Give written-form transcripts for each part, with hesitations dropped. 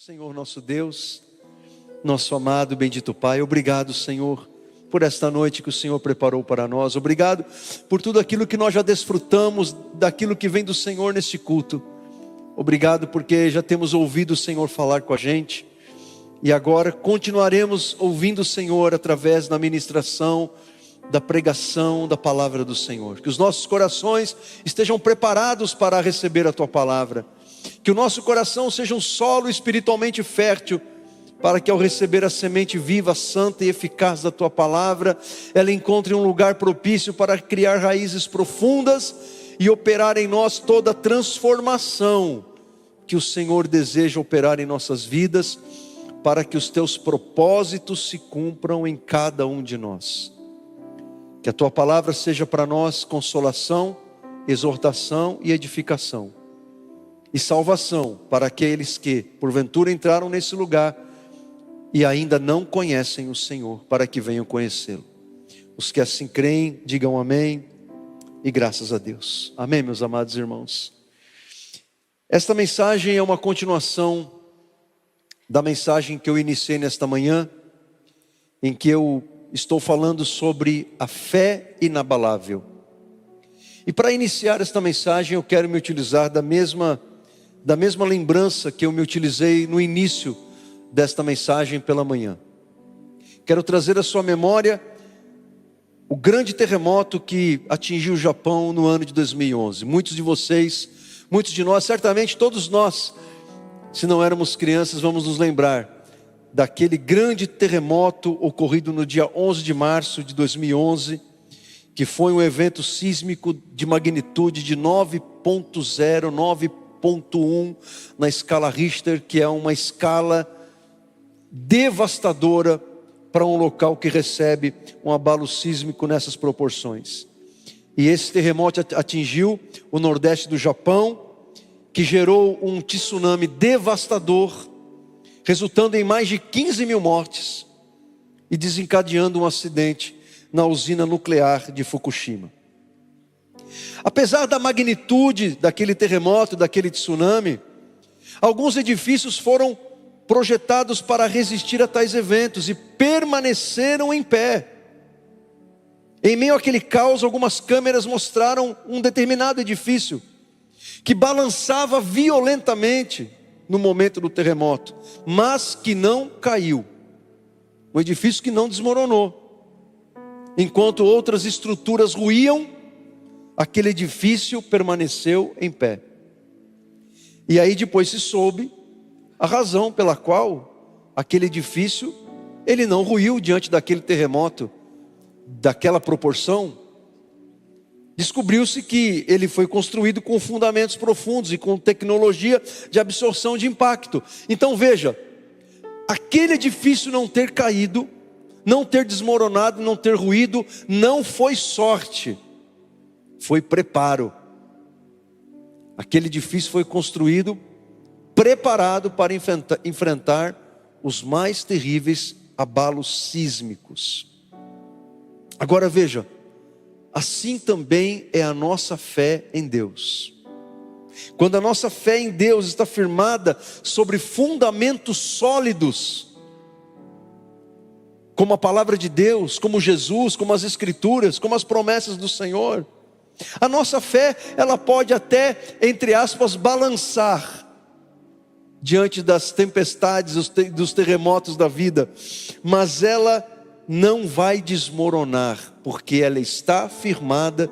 Senhor nosso Deus, nosso amado e bendito Pai, obrigado, Senhor, por esta noite que o Senhor preparou para nós. Obrigado por tudo aquilo que nós já desfrutamos, daquilo que vem do Senhor neste culto. Obrigado porque já temos ouvido o Senhor falar com a gente, e agora continuaremos ouvindo o Senhor através da ministração, da pregação da palavra do Senhor. Que os nossos corações estejam preparados para receber a Tua palavra. Que o nosso coração seja um solo espiritualmente fértil, para que ao receber a semente viva, santa e eficaz da Tua palavra, ela encontre um lugar propício para criar raízes profundas e operar em nós toda a transformação que o Senhor deseja operar em nossas vidas, para que os Teus propósitos se cumpram em cada um de nós. Que a Tua palavra seja para nós consolação, exortação e edificação, e salvação para aqueles que porventura entraram nesse lugar e ainda não conhecem o Senhor, para que venham conhecê-lo. Os que assim creem, digam amém e graças a Deus. Amém, meus amados irmãos. Esta mensagem é uma continuação da mensagem que eu iniciei nesta manhã, em que eu estou falando sobre a fé inabalável. E para iniciar esta mensagem eu quero me utilizar da mesma lembrança que eu me utilizei no início desta mensagem pela manhã. Quero trazer à sua memória o grande terremoto que atingiu o Japão no ano de 2011. Muitos de vocês, muitos de nós, certamente todos nós, se não éramos crianças, vamos nos lembrar daquele grande terremoto ocorrido no dia 11 de março de 2011, que foi um evento sísmico de magnitude de 9.0, 9.1 na escala Richter, que é uma escala devastadora para um local que recebe um abalo sísmico nessas proporções. E esse terremoto atingiu o nordeste do Japão, que gerou um tsunami devastador, resultando em mais de 15 mil mortes e desencadeando um acidente na usina nuclear de Fukushima. Apesar da magnitude daquele terremoto, daquele tsunami, alguns edifícios foram projetados para resistir a tais eventos e permaneceram em pé. Em meio àquele caos, algumas câmeras mostraram um determinado edifício que balançava violentamente no momento do terremoto, mas que não caiu. Um edifício que não desmoronou. Enquanto outras estruturas ruíam, aquele edifício permaneceu em pé. E aí depois se soube a razão pela qual aquele edifício, ele não ruiu diante daquele terremoto, daquela proporção. Descobriu-se que ele foi construído com fundamentos profundos e com tecnologia de absorção de impacto. Então veja, aquele edifício não ter caído, não ter desmoronado, não ter ruído, não foi sorte, foi preparo. Aquele edifício foi construído, preparado para enfrentar os mais terríveis abalos sísmicos. Agora veja, assim também é a nossa fé em Deus. Quando a nossa fé em Deus está firmada sobre fundamentos sólidos, como a palavra de Deus, como Jesus, como as Escrituras, como as promessas do Senhor, a nossa fé, ela pode até, entre aspas, balançar diante das tempestades, dos terremotos da vida, mas ela não vai desmoronar, porque ela está firmada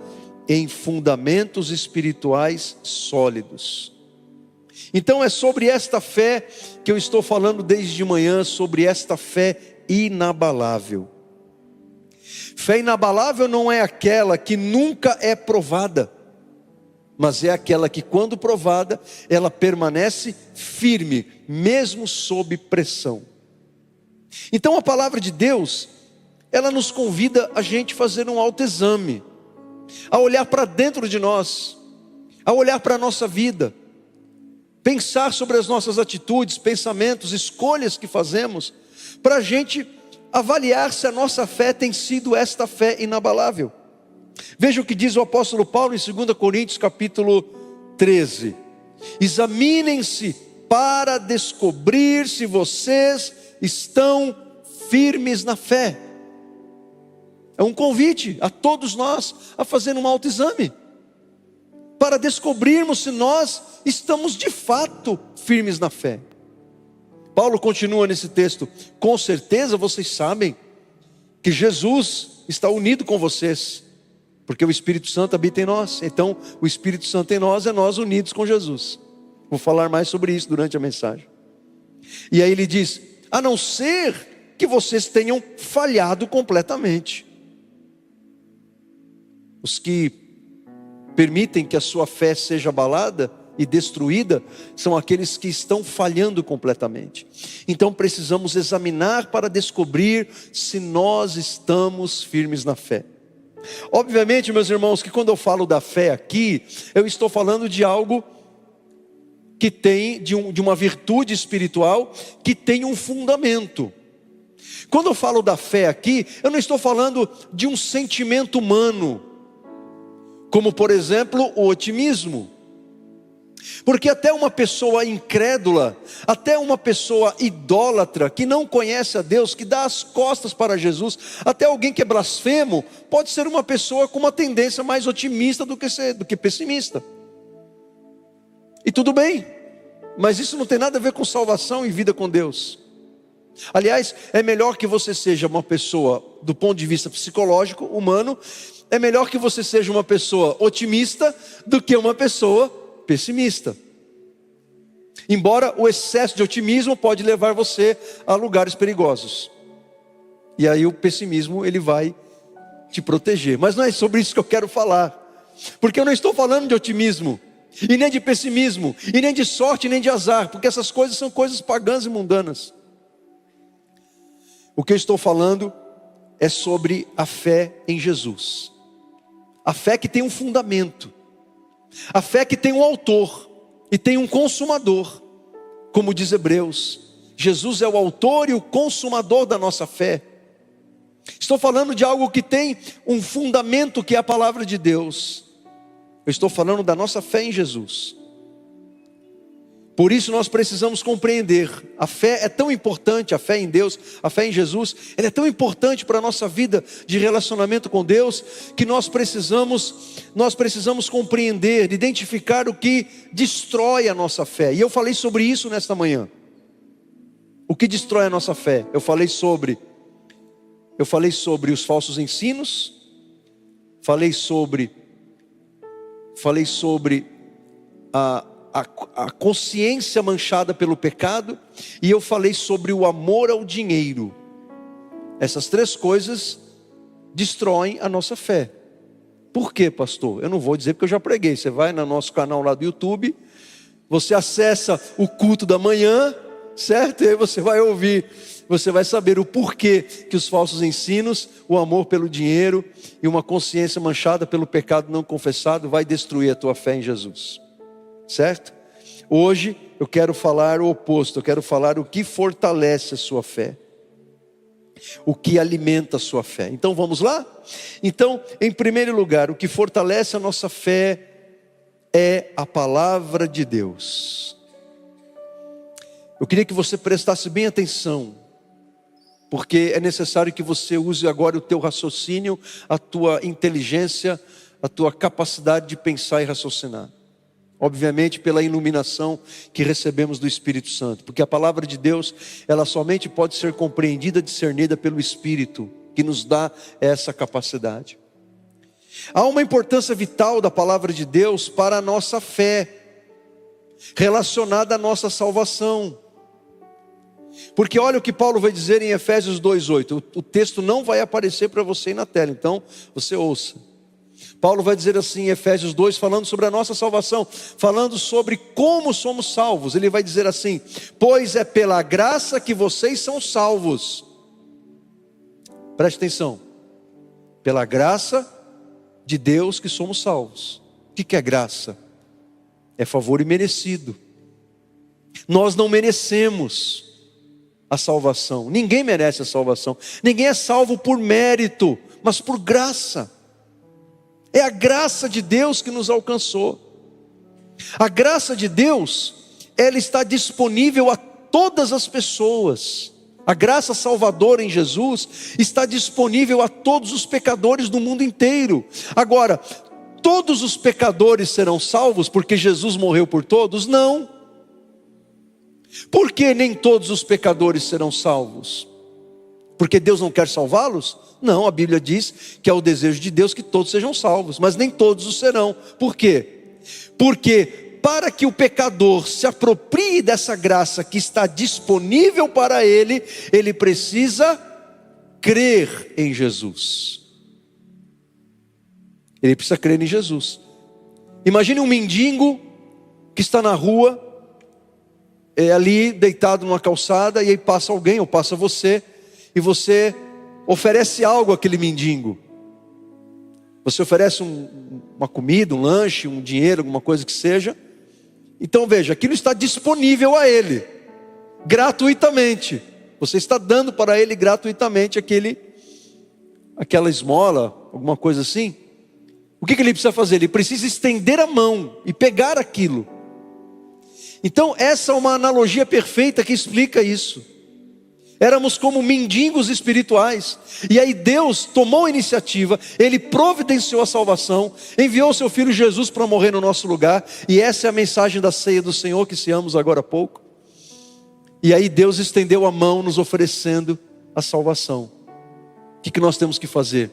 em fundamentos espirituais sólidos. Então é sobre esta fé que eu estou falando desde de manhã, sobre esta fé inabalável. Fé inabalável não é aquela que nunca é provada, mas é aquela que, quando provada, ela permanece firme, mesmo sob pressão. Então a palavra de Deus, ela nos convida a gente fazer um autoexame, a olhar para dentro de nós, a olhar para a nossa vida, pensar sobre as nossas atitudes, pensamentos, escolhas que fazemos, para a gente avaliar se a nossa fé tem sido esta fé inabalável. Veja o que diz o apóstolo Paulo em 2 Coríntios capítulo 13. Examinem-se para descobrir se vocês estão firmes na fé. É um convite a todos nós a fazer um autoexame, para descobrirmos se nós estamos de fato firmes na fé. Paulo continua nesse texto: com certeza vocês sabem que Jesus está unido com vocês, porque o Espírito Santo habita em nós. Então o Espírito Santo em nós é nós unidos com Jesus. Vou falar mais sobre isso durante a mensagem. E aí ele diz: a não ser que vocês tenham falhado completamente. Os que permitem que a sua fé seja abalada e destruída são aqueles que estão falhando completamente. Então precisamos examinar para descobrir se nós estamos firmes na fé. Obviamente, meus irmãos, que quando eu falo da fé aqui, eu estou falando de algo que tem, de uma virtude espiritual que tem um fundamento. Quando eu falo da fé aqui, eu não estou falando de um sentimento humano, como por exemplo o otimismo. Porque até uma pessoa incrédula, até uma pessoa idólatra, que não conhece a Deus, que dá as costas para Jesus, até alguém que é blasfemo, pode ser uma pessoa com uma tendência mais otimista do que pessimista. E tudo bem, mas isso não tem nada a ver com salvação e vida com Deus. Aliás, é melhor que você seja uma pessoa, do ponto de vista psicológico, humano, é melhor que você seja uma pessoa otimista do que uma pessoa pessimista. Embora o excesso de otimismo pode levar você a lugares perigosos. E aí o pessimismo ele vai te proteger. Mas não é sobre isso que eu quero falar. Porque eu não estou falando de otimismo, e nem de pessimismo, e nem de sorte, nem de azar. Porque essas coisas são coisas pagãs e mundanas. O que eu estou falando é sobre a fé em Jesus. A fé que tem um fundamento. A fé que tem um autor e tem um consumador. Como diz Hebreus, Jesus é o autor e o consumador da nossa fé. Estou falando de algo que tem um fundamento, que é a palavra de Deus. Eu estou falando da nossa fé em Jesus. Por isso nós precisamos compreender, a fé é tão importante, a fé em Deus, a fé em Jesus, ela é tão importante para a nossa vida de relacionamento com Deus, que nós precisamos compreender, identificar o que destrói a nossa fé. E eu falei sobre isso nesta manhã. O que destrói a nossa fé? Eu falei sobre os falsos ensinos, falei sobre a consciência manchada pelo pecado, e eu falei sobre o amor ao dinheiro. Essas três coisas destroem a nossa fé. Por quê, pastor? Eu não vou dizer porque eu já preguei. Você vai no nosso canal lá do YouTube, você acessa o culto da manhã, certo? E aí você vai ouvir, você vai saber o porquê que os falsos ensinos, o amor pelo dinheiro e uma consciência manchada pelo pecado não confessado vai destruir a tua fé em Jesus. Certo? Hoje eu quero falar o oposto. Eu quero falar o que fortalece a sua fé, o que alimenta a sua fé. Então vamos lá? Então, em primeiro lugar, o que fortalece a nossa fé é a palavra de Deus. Eu queria que você prestasse bem atenção, porque é necessário que você use agora o teu raciocínio, a tua inteligência, a tua capacidade de pensar e raciocinar. Obviamente pela iluminação que recebemos do Espírito Santo. Porque a palavra de Deus, ela somente pode ser compreendida, discernida pelo Espírito, que nos dá essa capacidade. Há uma importância vital da palavra de Deus para a nossa fé, relacionada à nossa salvação. Porque olha o que Paulo vai dizer em Efésios 2:8. O texto não vai aparecer para você aí na tela, então você ouça. Paulo vai dizer assim em Efésios 2, falando sobre a nossa salvação, falando sobre como somos salvos. Ele vai dizer assim: pois é pela graça que vocês são salvos. Preste atenção. Pela graça de Deus que somos salvos. O que é graça? É favor imerecido. Nós não merecemos a salvação. Ninguém merece a salvação. Ninguém é salvo por mérito, mas por graça. É a graça de Deus que nos alcançou. A graça de Deus ela está disponível a todas as pessoas. A graça salvadora em Jesus está disponível a todos os pecadores do mundo inteiro. Agora, todos os pecadores serão salvos porque Jesus morreu por todos? Não. Por que nem todos os pecadores serão salvos? Porque Deus não quer salvá-los? Não, a Bíblia diz que é o desejo de Deus que todos sejam salvos, mas nem todos o serão. Por quê? Porque para que o pecador se aproprie dessa graça que está disponível para ele, ele precisa crer em Jesus. Ele precisa crer em Jesus. Imagine um mendigo que está na rua, ali deitado numa calçada, e aí passa alguém, ou passa você, e você oferece algo àquele mendigo. Você oferece uma comida, um lanche, um dinheiro, alguma coisa que seja. Então veja, aquilo está disponível a ele, gratuitamente. Você está dando para ele gratuitamente aquela esmola, alguma coisa assim. O que ele precisa fazer? Ele precisa estender a mão e pegar aquilo. Então essa é uma analogia perfeita que explica isso. Éramos como mendigos espirituais, e aí Deus tomou a iniciativa, Ele providenciou a salvação, enviou o seu Filho Jesus para morrer no nosso lugar, e essa é a mensagem da ceia do Senhor que ceamos agora há pouco. E aí Deus estendeu a mão nos oferecendo a salvação. O que nós temos que fazer?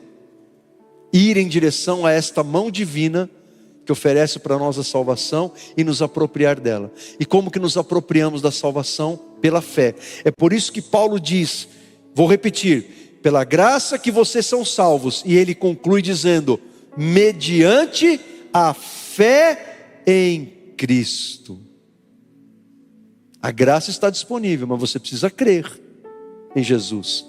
Ir em direção a esta mão divina que oferece para nós a salvação e nos apropriar dela. E como que nos apropriamos da salvação? Pela fé. É por isso que Paulo diz, vou repetir, pela graça que vocês são salvos. E ele conclui dizendo, mediante a fé em Cristo. A graça está disponível, mas você precisa crer em Jesus.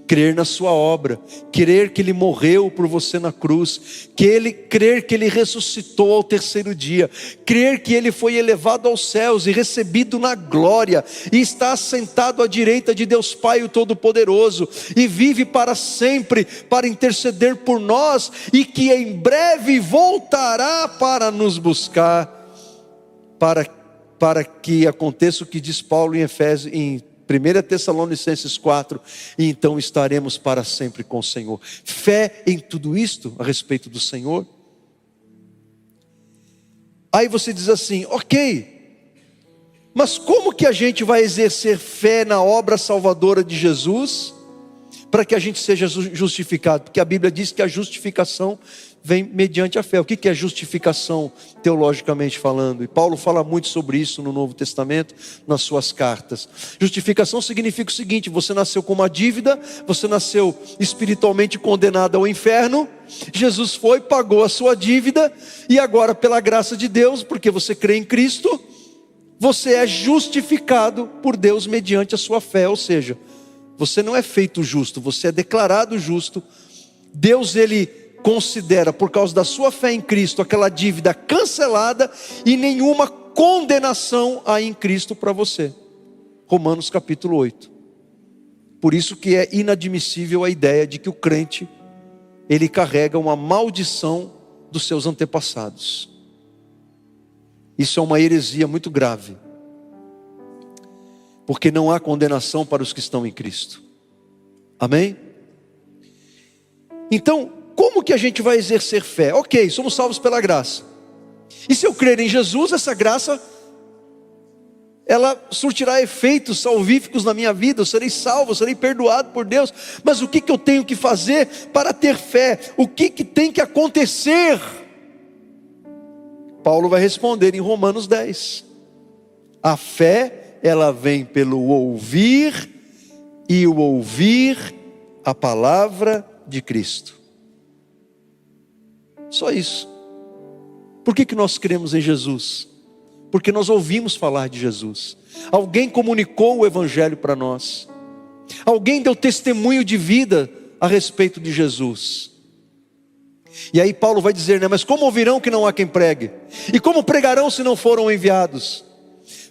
Crer na sua obra, crer que Ele morreu por você na cruz, crer que Ele ressuscitou ao terceiro dia, crer que Ele foi elevado aos céus e recebido na glória, e está assentado à direita de Deus Pai o Todo-Poderoso, e vive para sempre para interceder por nós, e que em breve voltará para nos buscar, para que aconteça o que diz Paulo em Efésios, em 1 Tessalonicenses 4, e então estaremos para sempre com o Senhor. Fé em tudo isto a respeito do Senhor. Aí você diz assim, ok, mas como que a gente vai exercer fé na obra salvadora de Jesus, para que a gente seja justificado? Porque a Bíblia diz que a justificação vem mediante a fé. O que é justificação teologicamente falando? E Paulo fala muito sobre isso no Novo Testamento, nas suas cartas. Justificação significa o seguinte: você nasceu com uma dívida, você nasceu espiritualmente condenado ao inferno, Jesus foi, pagou a sua dívida, e agora pela graça de Deus, porque você crê em Cristo, você é justificado por Deus mediante a sua fé. Ou seja, você não é feito justo, você é declarado justo. Deus, Ele considera, por causa da sua fé em Cristo, aquela dívida cancelada, e nenhuma condenação há em Cristo para você. Romanos capítulo 8. Por isso que é inadmissível a ideia de que o crente, ele carrega uma maldição dos seus antepassados. Isso é uma heresia muito grave, porque não há condenação para os que estão em Cristo. Amém? Então, como que a gente vai exercer fé? Ok, somos salvos pela graça. E se eu crer em Jesus, essa graça, ela surtirá efeitos salvíficos na minha vida. Eu serei salvo, eu serei perdoado por Deus. Mas o que eu tenho que fazer para ter fé? O que tem que acontecer? Paulo vai responder em Romanos 10. A fé, ela vem pelo ouvir, e o ouvir a palavra de Cristo. Só isso. Por que nós cremos em Jesus? Porque nós ouvimos falar de Jesus. Alguém comunicou o Evangelho para nós. Alguém deu testemunho de vida a respeito de Jesus. E aí Paulo vai dizer, né? Mas como ouvirão que não há quem pregue? E como pregarão se não foram enviados?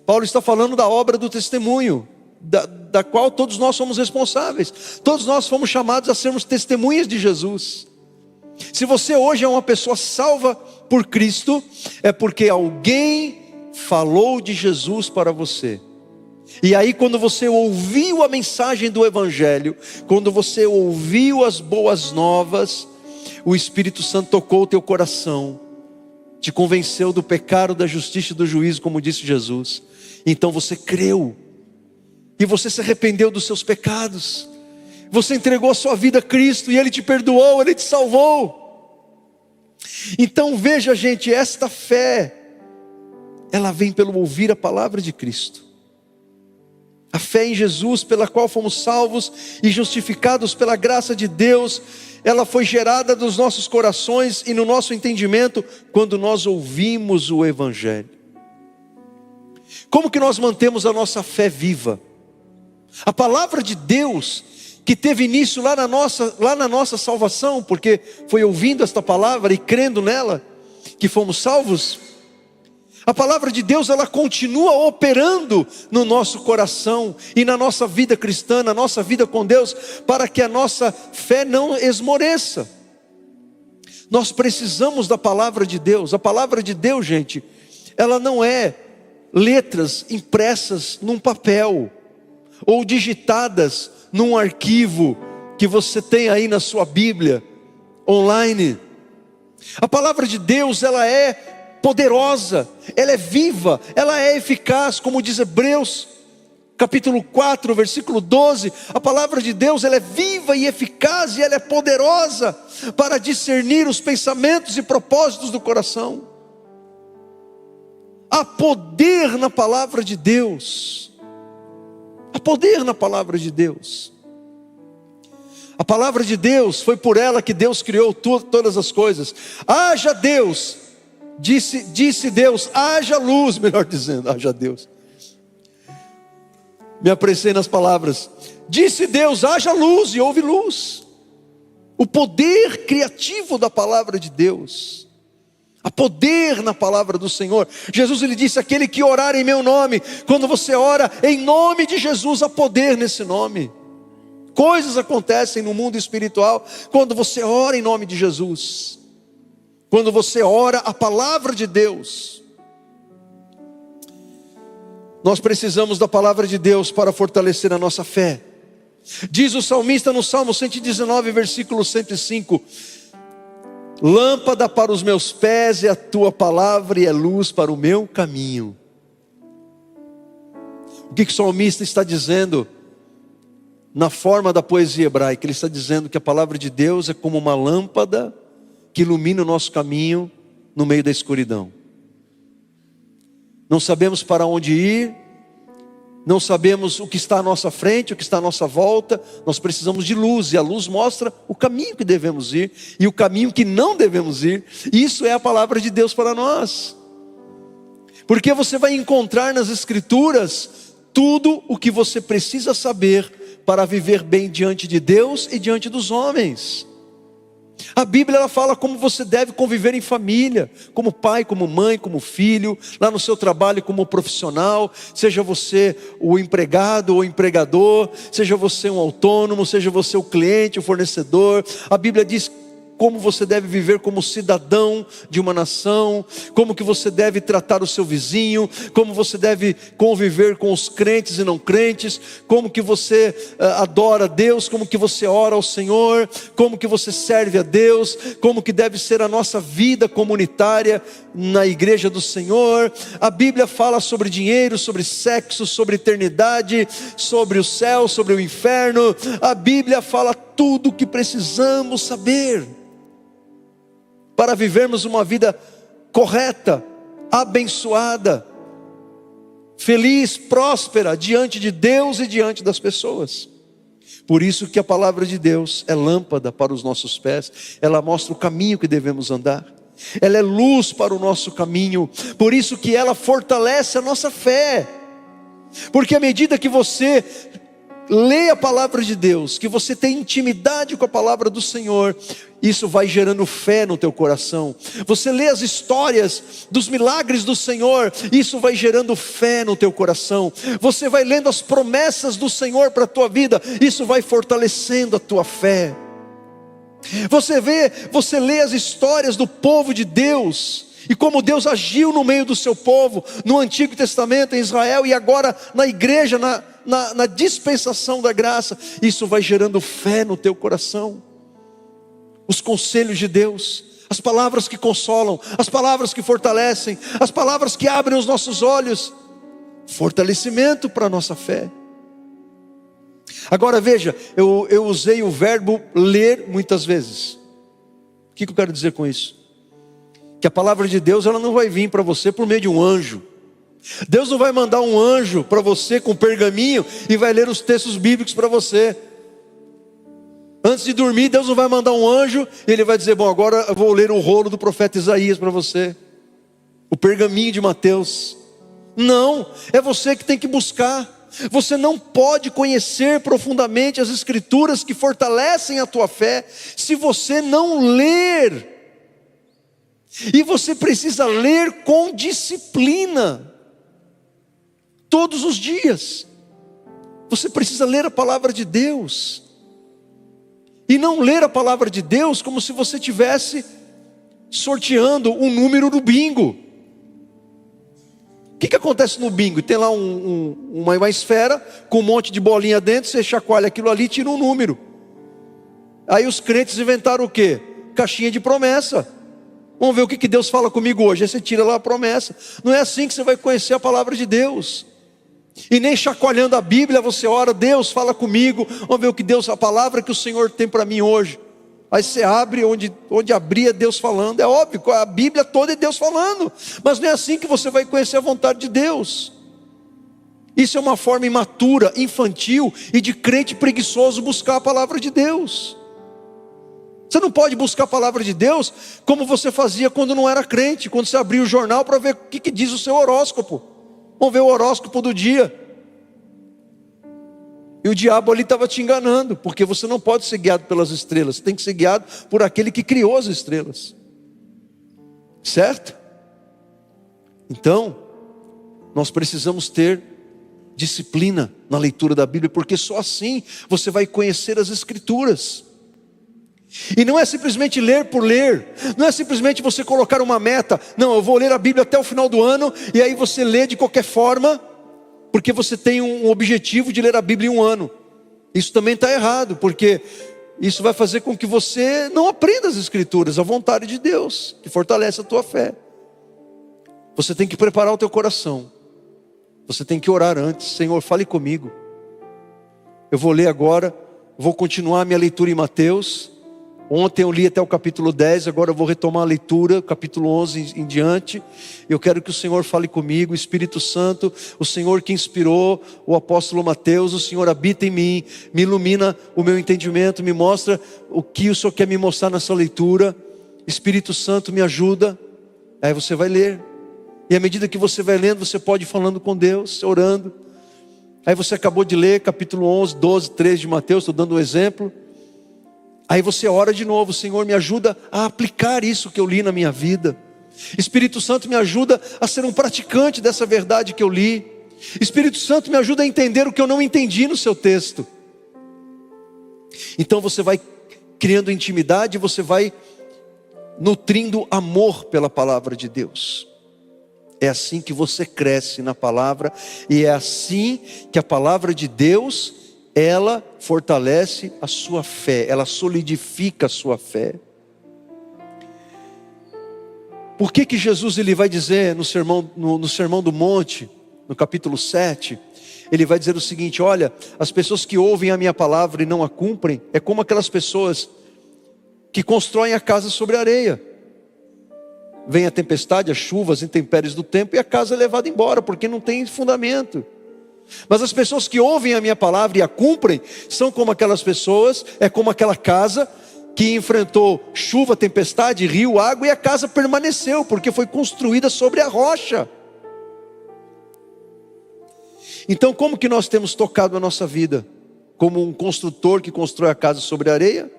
Paulo está falando da obra do testemunho, da qual todos nós somos responsáveis. Todos nós fomos chamados a sermos testemunhas de Jesus. Se você hoje é uma pessoa salva por Cristo, é porque alguém falou de Jesus para você. E aí, quando você ouviu a mensagem do Evangelho, quando você ouviu as boas novas, o Espírito Santo tocou o teu coração, te convenceu do pecado, da justiça e do juízo, como disse Jesus. Então você creu, e você se arrependeu dos seus pecados, você entregou a sua vida a Cristo, e Ele te perdoou, Ele te salvou. Então veja, gente, esta fé, ela vem pelo ouvir a palavra de Cristo. A fé em Jesus, pela qual fomos salvos e justificados pela graça de Deus, ela foi gerada nos nossos corações e no nosso entendimento, quando nós ouvimos o Evangelho. Como que nós mantemos a nossa fé viva? A palavra de Deus, que teve início lá na nossa salvação, porque foi ouvindo esta palavra e crendo nela, que fomos salvos. A palavra de Deus, ela continua operando no nosso coração e na nossa vida cristã, na nossa vida com Deus, para que a nossa fé não esmoreça. Nós precisamos da palavra de Deus. A palavra de Deus, gente, ela não é letras impressas num papel ou digitadas num arquivo que você tem aí na sua Bíblia online. A palavra de Deus, ela é poderosa, ela é viva, ela é eficaz, como diz Hebreus capítulo 4, versículo 12. A palavra de Deus, ela é viva e eficaz, e ela é poderosa para discernir os pensamentos e propósitos do coração. Há poder na palavra de Deus. Há poder na palavra de Deus. A palavra de Deus, foi por ela que Deus criou todas as coisas. Haja Deus, disse Deus, haja luz, melhor dizendo, haja Deus. Me apressei nas palavras. Disse Deus, haja luz, e houve luz. O poder criativo da palavra de Deus. Há poder na palavra do Senhor. Jesus, ele disse, aquele que orar em meu nome. Quando você ora em nome de Jesus, há poder nesse nome. Coisas acontecem no mundo espiritual quando você ora em nome de Jesus. Quando você ora a palavra de Deus. Nós precisamos da palavra de Deus para fortalecer a nossa fé. Diz o salmista no Salmo 119, versículo 105. Lâmpada para os meus pés é a tua palavra e é luz para o meu caminho. O que o salmista está dizendo? Na forma da poesia hebraica, ele está dizendo que a palavra de Deus é como uma lâmpada que ilumina o nosso caminho no meio da escuridão. Não sabemos para onde ir, não sabemos o que está à nossa frente, o que está à nossa volta. Nós precisamos de luz, e a luz mostra o caminho que devemos ir e o caminho que não devemos ir. Isso é a palavra de Deus para nós, porque você vai encontrar nas Escrituras tudo o que você precisa saber para viver bem diante de Deus e diante dos homens. A Bíblia, ela fala como você deve conviver em família, como pai, como mãe, como filho, lá no seu trabalho como profissional, seja você o empregado ou empregador, seja você um autônomo, seja você o cliente, o fornecedor. A Bíblia diz como você deve viver como cidadão de uma nação, como que você deve tratar o seu vizinho, como você deve conviver com os crentes e não crentes, como que você adora a Deus, como que você ora ao Senhor, como que você serve a Deus, como que deve ser a nossa vida comunitária na igreja do Senhor. A Bíblia fala sobre dinheiro, sobre sexo, sobre eternidade, sobre o céu, sobre o inferno. A Bíblia fala tudo o que precisamos saber para vivermos uma vida correta, abençoada, feliz, próspera, diante de Deus e diante das pessoas. Por isso que a palavra de Deus é lâmpada para os nossos pés, ela mostra o caminho que devemos andar, ela é luz para o nosso caminho. Por isso que ela fortalece a nossa fé, porque à medida que você lê a palavra de Deus, que você tem intimidade com a palavra do Senhor, isso vai gerando fé no teu coração. Você lê as histórias dos milagres do Senhor, isso vai gerando fé no teu coração. Você vai lendo as promessas do Senhor para a tua vida, isso vai fortalecendo a tua fé. Você lê as histórias do povo de Deus, E como Deus agiu no meio do seu povo, no Antigo Testamento, em Israel, e agora na igreja, na dispensação da graça, isso vai gerando fé no teu coração. Os conselhos de Deus, as palavras que consolam, as palavras que fortalecem, as palavras que abrem os nossos olhos, fortalecimento para a nossa fé. Agora veja, eu usei o verbo ler muitas vezes. O que eu quero dizer com isso? Que a palavra de Deus, ela não vai vir para você por meio de um anjo. Deus não vai mandar um anjo para você com pergaminho e vai ler os textos bíblicos para você. Antes de dormir, Deus não vai mandar um anjo e Ele vai dizer, bom, agora eu vou ler o rolo do profeta Isaías para você, o pergaminho de Mateus. Não, é você que tem que buscar. Você não pode conhecer profundamente as escrituras que fortalecem a tua fé se você não ler. E você precisa ler com disciplina, todos os dias. Você precisa ler a palavra de Deus, e não ler a palavra de Deus como se você estivesse sorteando um número do bingo. O que acontece no bingo? Tem lá uma esfera com um monte de bolinha dentro, você chacoalha aquilo ali e tira um número. Aí os crentes inventaram o quê? Caixinha de promessa. Vamos ver o que Deus fala comigo hoje. Aí você tira lá a promessa. Não é assim que você vai conhecer a palavra de Deus. E nem chacoalhando a Bíblia você ora, Deus fala comigo. Vamos ver o que Deus, a palavra que o Senhor tem para mim hoje. Aí você abre, onde abrir é Deus falando. É óbvio, a Bíblia toda é Deus falando. Mas não é assim que você vai conhecer a vontade de Deus. Isso é uma forma imatura, infantil e de crente preguiçoso buscar a palavra de Deus. Você não pode buscar a palavra de Deus como você fazia quando não era crente, quando você abria o jornal para ver o que diz o seu horóscopo. Vamos ver o horóscopo do dia. E o diabo ali estava te enganando, porque você não pode ser guiado pelas estrelas, você tem que ser guiado por aquele que criou as estrelas. Certo? Então, nós precisamos ter disciplina na leitura da Bíblia, porque só assim você vai conhecer as escrituras. E não é simplesmente ler por ler, não é simplesmente você colocar uma meta, não, eu vou ler a Bíblia até o final do ano, e aí você lê de qualquer forma, porque você tem um objetivo de ler a Bíblia em um ano. Isso também está errado, porque isso vai fazer com que você não aprenda as escrituras, a vontade de Deus, que fortalece a tua fé. Você tem que preparar o teu coração, você tem que orar antes, Senhor, fale comigo. Eu vou ler agora, vou continuar a minha leitura em Mateus. Ontem eu li até o capítulo 10, agora eu vou retomar a leitura, capítulo 11 em diante. Eu quero que o Senhor fale comigo, Espírito Santo, o Senhor que inspirou o apóstolo Mateus, o Senhor habita em mim, me ilumina o meu entendimento, me mostra o que o Senhor quer me mostrar nessa leitura. Espírito Santo me ajuda. Aí você vai ler, e à medida que você vai lendo, você pode ir falando com Deus, orando. Aí você acabou de ler capítulo 11, 12, 13 de Mateus, estou dando um exemplo. Aí você ora de novo, Senhor, me ajuda a aplicar isso que eu li na minha vida. Espírito Santo, me ajuda a ser um praticante dessa verdade que eu li. Espírito Santo, me ajuda a entender o que eu não entendi no seu texto. Então você vai criando intimidade, você vai nutrindo amor pela palavra de Deus. É assim que você cresce na palavra, e é assim que a palavra de Deus, ela fortalece a sua fé, ela solidifica a sua fé. Por que Jesus ele vai dizer no Sermão do Monte, no capítulo 7, ele vai dizer o seguinte: olha, as pessoas que ouvem a minha palavra e não a cumprem, é como aquelas pessoas que constroem a casa sobre a areia. Vem a tempestade, as chuvas, as intempéries do tempo, e a casa é levada embora, porque não tem fundamento. Mas as pessoas que ouvem a minha palavra e a cumprem, são como aquelas pessoas, é como aquela casa que enfrentou chuva, tempestade, rio, água, e a casa permaneceu, porque foi construída sobre a rocha. Então como que nós temos tocado a nossa vida? Como um construtor que constrói a casa sobre a areia?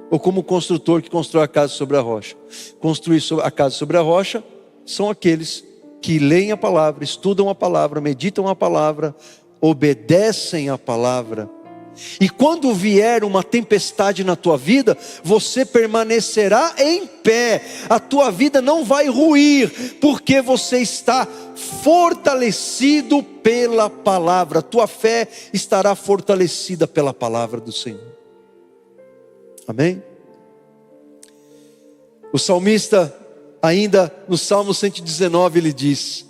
Ou como um construtor que constrói a casa sobre a rocha? Construir a casa sobre a rocha são aqueles que leem a palavra, estudam a palavra, meditam a palavra, obedecem a palavra. E quando vier uma tempestade na tua vida, você permanecerá em pé. A tua vida não vai ruir, porque você está fortalecido pela palavra. A tua fé estará fortalecida pela palavra do Senhor. Amém? O salmista, ainda no Salmo 119, ele diz: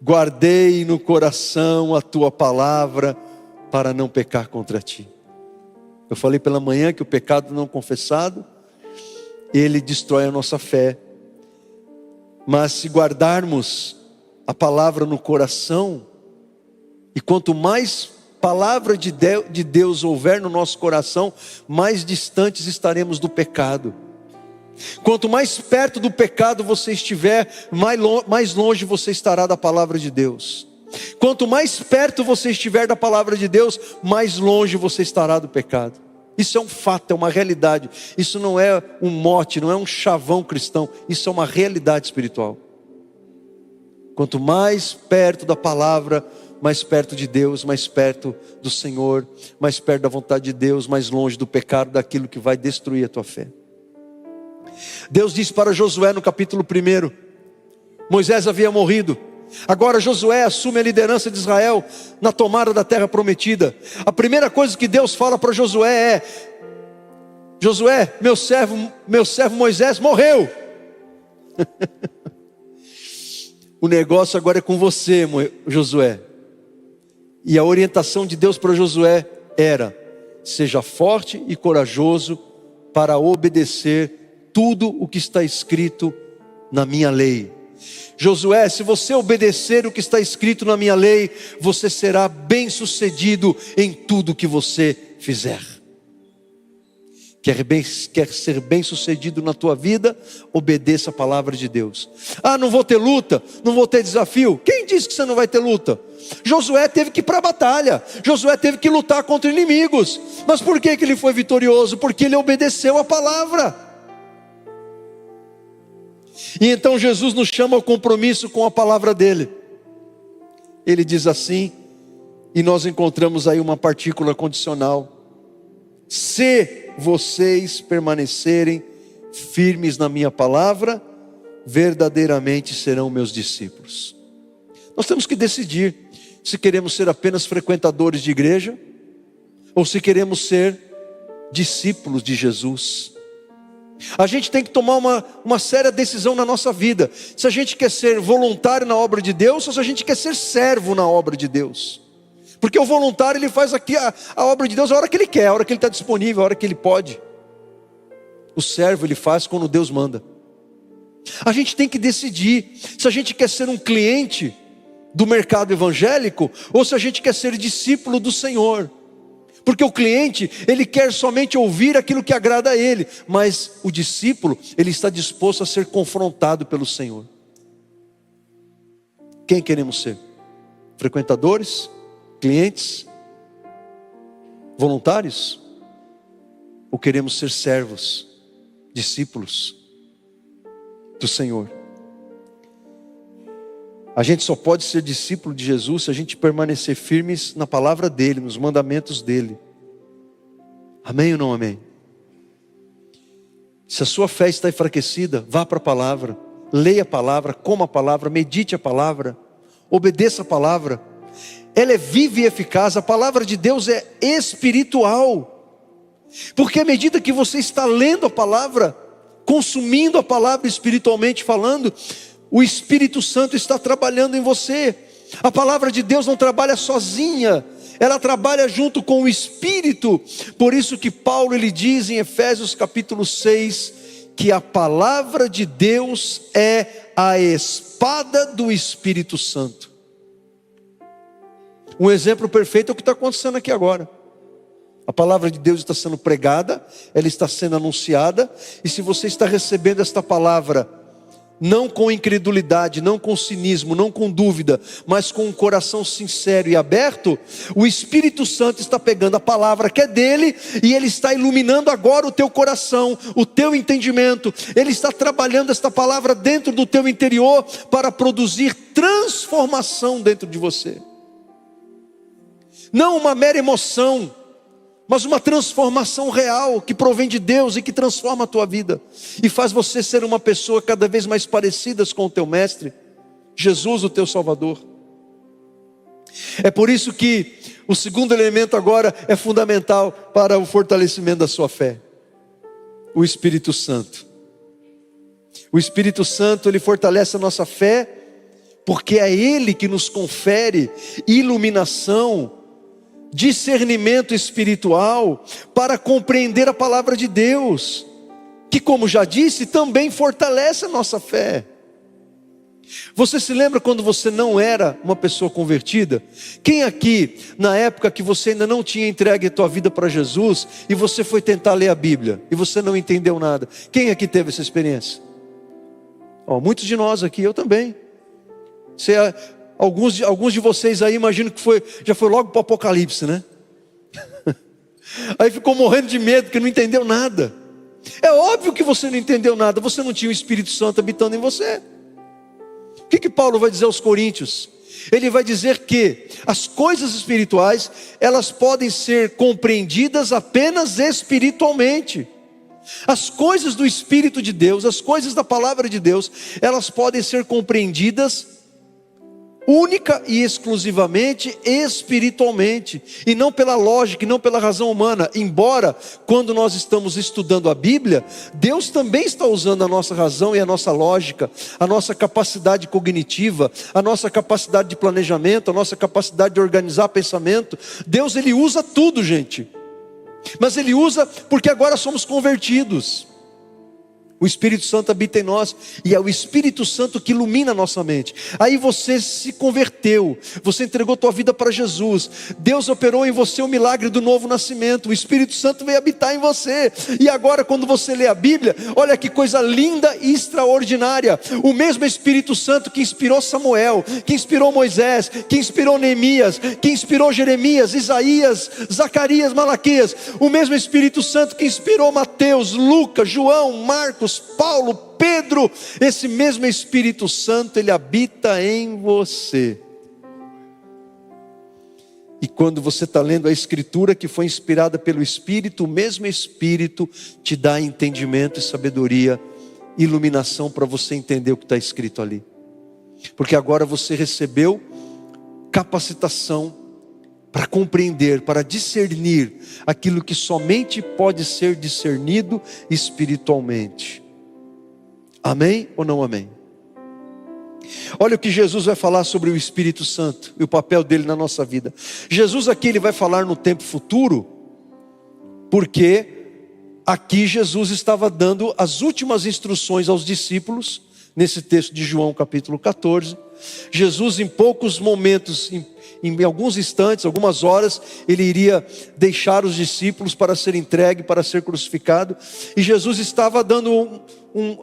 guardei no coração a tua palavra, para não pecar contra ti. Eu falei pela manhã que o pecado não confessado, ele destrói a nossa fé. Mas se guardarmos a palavra no coração, e quanto mais palavra de Deus houver no nosso coração, mais distantes estaremos do pecado. Quanto mais perto do pecado você estiver, mais longe você estará da palavra de Deus. Quanto mais perto você estiver da palavra de Deus, mais longe você estará do pecado. Isso é um fato, é uma realidade. Isso não é um mote, não é um chavão cristão. Isso é uma realidade espiritual. Quanto mais perto da palavra, mais perto de Deus, mais perto do Senhor, mais perto da vontade de Deus, mais longe do pecado, daquilo que vai destruir a tua fé. Deus disse para Josué no capítulo 1, Moisés havia morrido. Agora Josué assume a liderança de Israel na tomada da terra prometida. A primeira coisa que Deus fala para Josué é: Josué, meu servo Moisés morreu. O negócio agora é com você, Josué. E a orientação de Deus para Josué era: seja forte e corajoso para obedecer tudo o que está escrito na minha lei. Josué, se você obedecer o que está escrito na minha lei, você será bem sucedido em tudo que você fizer. Quer ser bem sucedido na tua vida? Obedeça a palavra de Deus. Ah, não vou ter luta, não vou ter desafio. Quem disse que você não vai ter luta? Josué teve que ir para a batalha. Josué teve que lutar contra inimigos. Mas por que ele foi vitorioso? Porque ele obedeceu a palavra. E então Jesus nos chama ao compromisso com a palavra dele. Ele diz assim, e nós encontramos aí uma partícula condicional: se vocês permanecerem firmes na minha palavra, verdadeiramente serão meus discípulos. Nós temos que decidir se queremos ser apenas frequentadores de igreja, ou se queremos ser discípulos de Jesus. A gente tem que tomar uma séria decisão na nossa vida, se a gente quer ser voluntário na obra de Deus, ou se a gente quer ser servo na obra de Deus. Porque o voluntário, ele faz aqui a obra de Deus a hora que ele quer, a hora que ele está disponível, a hora que ele pode. O servo, ele faz quando Deus manda. A gente tem que decidir se a gente quer ser um cliente do mercado evangélico, ou se a gente quer ser discípulo do Senhor. Porque o cliente, ele quer somente ouvir aquilo que agrada a ele, mas o discípulo, ele está disposto a ser confrontado pelo Senhor. Quem queremos ser? Frequentadores? Clientes? Voluntários? Ou queremos ser servos, discípulos do Senhor? A gente só pode ser discípulo de Jesus se a gente permanecer firmes na palavra dele, nos mandamentos dele. Amém ou não amém? Se a sua fé está enfraquecida, vá para a palavra, leia a palavra, coma a palavra, medite a palavra, obedeça a palavra. Ela é viva e eficaz, a palavra de Deus é espiritual. Porque à medida que você está lendo a palavra, consumindo a palavra espiritualmente falando, o Espírito Santo está trabalhando em você. A palavra de Deus não trabalha sozinha, ela trabalha junto com o Espírito. Por isso que Paulo, ele diz em Efésios capítulo 6, que a palavra de Deus é a espada do Espírito Santo. Um exemplo perfeito é o que está acontecendo aqui agora. A palavra de Deus está sendo pregada, ela está sendo anunciada, e se você está recebendo esta palavra, não com incredulidade, não com cinismo, não com dúvida, mas com um coração sincero e aberto, o Espírito Santo está pegando a palavra que é dele, e ele está iluminando agora o teu coração, o teu entendimento. Ele está trabalhando esta palavra dentro do teu interior, para produzir transformação dentro de você. Não uma mera emoção, mas uma transformação real, que provém de Deus e que transforma a tua vida, e faz você ser uma pessoa cada vez mais parecida com o teu Mestre, Jesus, o teu Salvador. É por isso que o segundo elemento agora é fundamental para o fortalecimento da sua fé: o Espírito Santo. O Espírito Santo, ele fortalece a nossa fé, porque é Ele que nos confere iluminação, discernimento espiritual, para compreender a palavra de Deus, que, como já disse, também fortalece a nossa fé. Você se lembra quando você não era uma pessoa convertida? Quem aqui, na época que você ainda não tinha entregue a tua vida para Jesus, e você foi tentar ler a Bíblia, e você não entendeu nada? Quem aqui teve essa experiência? Muitos de nós aqui, eu também. Alguns de vocês aí, imagino que já foi logo para o Apocalipse, né? Aí ficou morrendo de medo, porque não entendeu nada. É óbvio que você não entendeu nada, você não tinha o Espírito Santo habitando em você. O que Paulo vai dizer aos Coríntios? Ele vai dizer que as coisas espirituais, elas podem ser compreendidas apenas espiritualmente. As coisas do Espírito de Deus, as coisas da palavra de Deus, elas podem ser compreendidas única e exclusivamente espiritualmente, e não pela lógica, e não pela razão humana. Embora, quando nós estamos estudando a Bíblia, Deus também está usando a nossa razão e a nossa lógica, a nossa capacidade cognitiva, a nossa capacidade de planejamento, a nossa capacidade de organizar pensamento. Deus, Ele usa tudo, gente, mas Ele usa porque agora somos convertidos. O Espírito Santo habita em nós, e é o Espírito Santo que ilumina a nossa mente. Aí você se converteu, você entregou tua vida para Jesus, Deus operou em você o milagre do novo nascimento, o Espírito Santo veio habitar em você. E agora, quando você lê a Bíblia, olha que coisa linda e extraordinária. O mesmo Espírito Santo que inspirou Samuel, que inspirou Moisés, que inspirou Neemias, que inspirou Jeremias, Isaías, Zacarias, Malaquias, o mesmo Espírito Santo que inspirou Mateus, Lucas, João, Marcos, Paulo, Pedro, esse mesmo Espírito Santo, ele habita em você. E quando você está lendo a Escritura que foi inspirada pelo Espírito, o mesmo Espírito te dá entendimento e sabedoria, iluminação para você entender o que está escrito ali. Porque agora você recebeu capacitação para compreender, para discernir aquilo que somente pode ser discernido espiritualmente. Amém ou não amém? Olha o que Jesus vai falar sobre o Espírito Santo e o papel dele na nossa vida. Jesus aqui, ele vai falar no tempo futuro, porque aqui Jesus estava dando as últimas instruções aos discípulos, nesse texto de João capítulo 14. Jesus, em poucos momentos, em alguns instantes, algumas horas, ele iria deixar os discípulos para ser entregue, para ser crucificado. E Jesus estava dando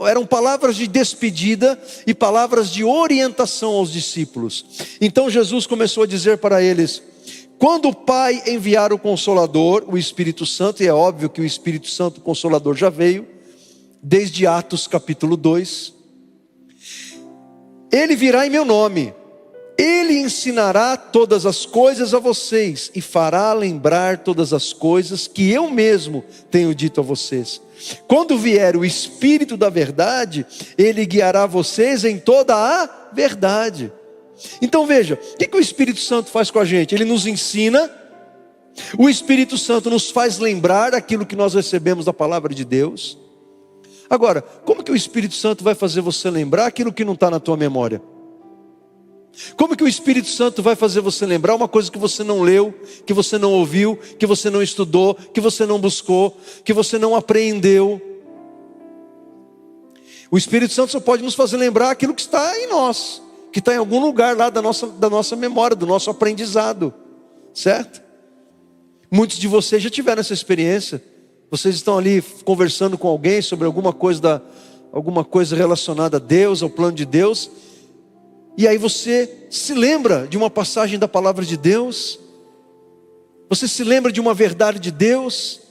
eram palavras de despedida e palavras de orientação aos discípulos. Então Jesus começou a dizer para eles: quando o Pai enviar o Consolador, o Espírito Santo, e é óbvio que o Espírito Santo, o Consolador, já veio, desde Atos capítulo 2, ele virá em meu nome, ele ensinará todas as coisas a vocês, e fará lembrar todas as coisas que eu mesmo tenho dito a vocês. Quando vier o Espírito da verdade, ele guiará vocês em toda a verdade. Então veja, o que o Espírito Santo faz com a gente? Ele nos ensina, o Espírito Santo nos faz lembrar aquilo que nós recebemos da palavra de Deus. Agora, como que o Espírito Santo vai fazer você lembrar aquilo que não está na tua memória? Como que o Espírito Santo vai fazer você lembrar uma coisa que você não leu, que você não ouviu, que você não estudou, que você não buscou, que você não aprendeu? O Espírito Santo só pode nos fazer lembrar aquilo que está em nós, que está em algum lugar lá da nossa memória, do nosso aprendizado, certo? Muitos de vocês já tiveram essa experiência. Vocês estão ali conversando com alguém sobre alguma coisa relacionada a Deus, ao plano de Deus, e aí você se lembra de uma passagem da palavra de Deus, você se lembra de uma verdade de Deus,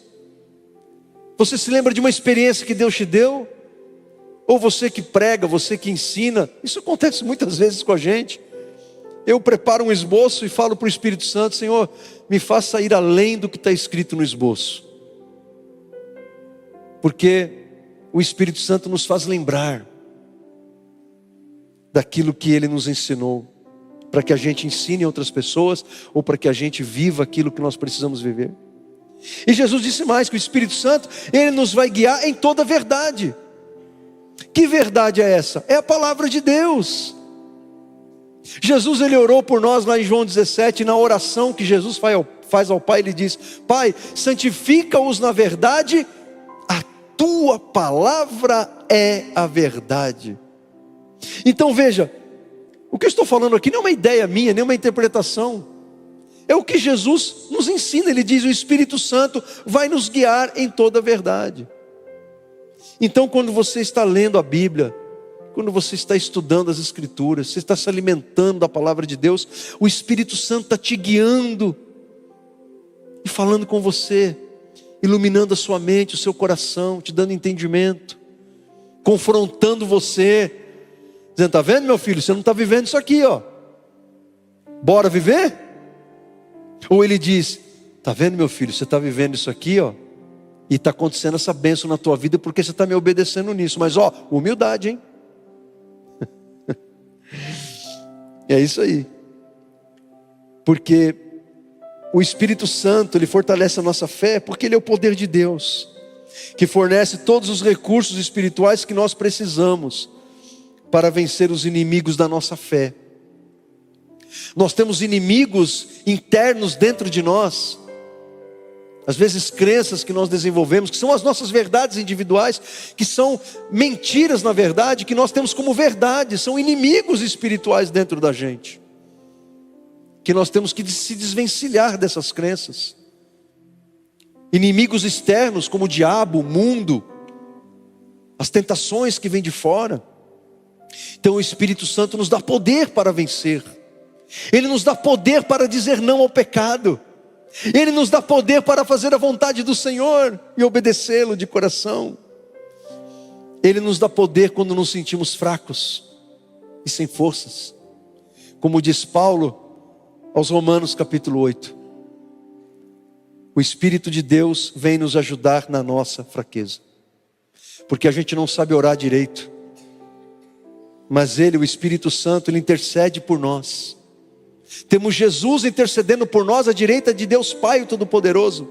você se lembra de uma experiência que Deus te deu, ou você que prega, você que ensina. Isso acontece muitas vezes com a gente. eu preparo um esboço e falo para o Espírito Santo: Senhor, me faça ir além do que está escrito no esboço. Porque o Espírito Santo nos faz lembrar daquilo que Ele nos ensinou, para que a gente ensine outras pessoas, ou para que a gente viva aquilo que nós precisamos viver. E Jesus disse mais, que o Espírito Santo, Ele nos vai guiar em toda a verdade. Que verdade é essa? É a palavra de Deus. Jesus, Ele orou por nós lá em João 17, na oração que Jesus faz ao Pai, Ele diz: Pai, santifica-os na verdade, a Tua palavra é a verdade. Então veja, o que eu estou falando aqui não é uma ideia minha, nem uma interpretação, é o que Jesus nos ensina. Ele diz: o Espírito Santo vai nos guiar em toda a verdade. Então, quando você está lendo a Bíblia, quando você está estudando as Escrituras, você está se alimentando da palavra de Deus, o Espírito Santo está te guiando e falando com você, iluminando a sua mente, o seu coração, te dando entendimento, confrontando você, dizendo: está vendo, meu filho, você não está vivendo isso aqui, ó. Bora viver? Ou ele diz: está vendo, meu filho, você está vivendo isso aqui, ó, e está acontecendo essa bênção na tua vida porque você está me obedecendo nisso. Mas ó, humildade, hein? É isso aí. Porque o Espírito Santo, Ele fortalece a nossa fé, porque Ele é o poder de Deus, que fornece todos os recursos espirituais que nós precisamos para vencer os inimigos da nossa fé. Nós temos inimigos internos dentro de nós, às vezes crenças que nós desenvolvemos, que são as nossas verdades individuais, que são mentiras na verdade, que nós temos como verdade, são inimigos espirituais dentro da gente, que nós temos que se desvencilhar dessas crenças. Inimigos externos como o diabo, o mundo, as tentações que vêm de fora. Então o Espírito Santo nos dá poder para vencer, Ele nos dá poder para dizer não ao pecado, Ele nos dá poder para fazer a vontade do Senhor e obedecê-lo de coração. Ele nos dá poder quando nos sentimos fracos e sem forças, como diz Paulo aos Romanos capítulo 8. O Espírito de Deus vem nos ajudar na nossa fraqueza, porque a gente não sabe orar direito, mas Ele, o Espírito Santo, Ele intercede por nós. Temos Jesus intercedendo por nós à direita de Deus Pai, o Todo-Poderoso,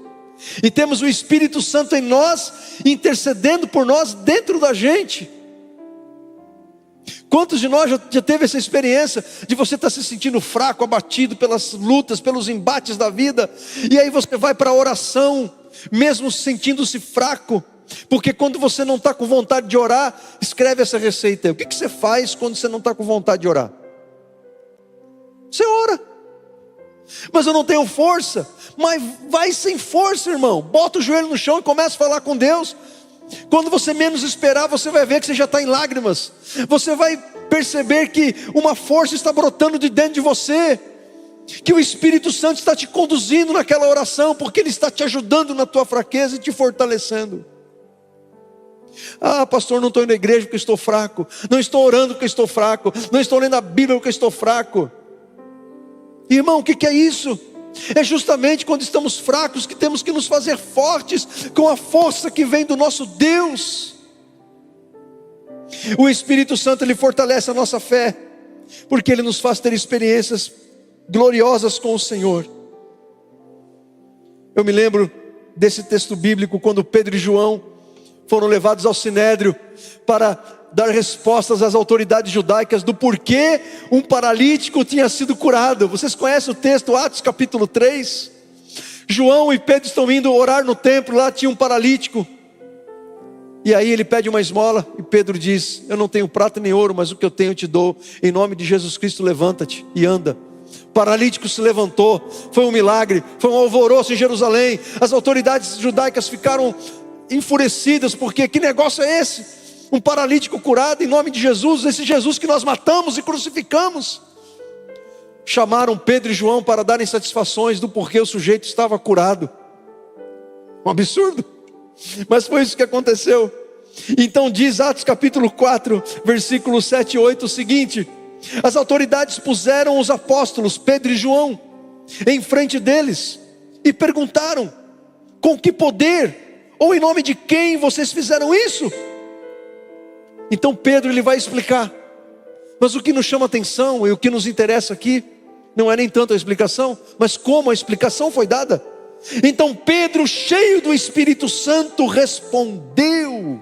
e temos o Espírito Santo em nós, intercedendo por nós dentro da gente. Quantos de nós já teve essa experiência de você estar se sentindo fraco, abatido pelas lutas, pelos embates da vida, e aí você vai para a oração, mesmo sentindo-se fraco, porque quando você não está com vontade de orar, escreve essa receita. O que você faz quando você não está com vontade de orar? Você ora. Mas eu não tenho força. Mas vai sem força, irmão. Bota o joelho no chão e começa a falar com Deus. Quando você menos esperar, você vai ver que você já está em lágrimas. Você vai perceber que uma força está brotando de dentro de você, que o Espírito Santo está te conduzindo naquela oração, porque Ele está te ajudando na tua fraqueza e te fortalecendo. Ah, pastor, não estou indo à igreja porque estou fraco, não estou orando porque estou fraco, não estou lendo a Bíblia porque estou fraco. Irmão, o que é isso? É justamente quando estamos fracos que temos que nos fazer fortes com a força que vem do nosso Deus. O Espírito Santo, Ele fortalece a nossa fé, porque Ele nos faz ter experiências gloriosas com o Senhor. Eu me lembro desse texto bíblico, quando Pedro e João foram levados ao Sinédrio para dar respostas às autoridades judaicas do porquê um paralítico tinha sido curado. Vocês conhecem o texto, Atos capítulo 3? João e Pedro estão indo orar no templo, lá tinha um paralítico, e aí ele pede uma esmola, e Pedro diz: eu não tenho prata nem ouro, mas o que eu tenho eu te dou, em nome de Jesus Cristo levanta-te e anda. O paralítico se levantou, foi um milagre, foi um alvoroço em Jerusalém. As autoridades judaicas ficaram enfurecidas, porque que negócio é esse? Um paralítico curado em nome de Jesus, esse Jesus que nós matamos e crucificamos. Chamaram Pedro e João para darem satisfações do porquê o sujeito estava curado. Um absurdo, mas foi isso que aconteceu. Então diz Atos capítulo 4, versículos 7 e 8 o seguinte: As autoridades puseram os apóstolos, Pedro e João, em frente deles e perguntaram: com que poder ou em nome de quem vocês fizeram isso? Então Pedro ele vai explicar. Mas o que nos chama atenção e o que nos interessa aqui não é nem tanto a explicação, mas como a explicação foi dada. Então Pedro, cheio do Espírito Santo, respondeu.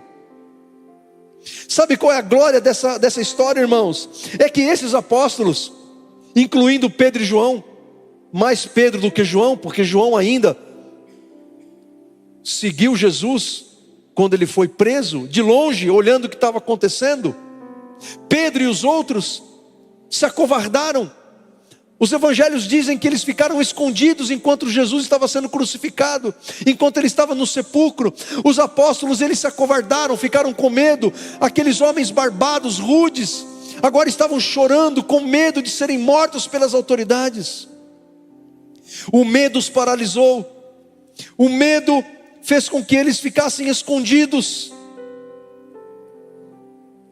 Sabe qual é a glória dessa história, irmãos? É que esses apóstolos, incluindo Pedro e João, mais Pedro do que João, porque João ainda seguiu Jesus quando ele foi preso, de longe, olhando o que estava acontecendo. Pedro e os outros se acovardaram. Os evangelhos dizem que eles ficaram escondidos enquanto Jesus estava sendo crucificado, enquanto ele estava no sepulcro. Os apóstolos, eles se acovardaram, ficaram com medo. Aqueles homens barbados, rudes, agora estavam chorando com medo de serem mortos pelas autoridades. O medo os paralisou. O medo fez com que eles ficassem escondidos.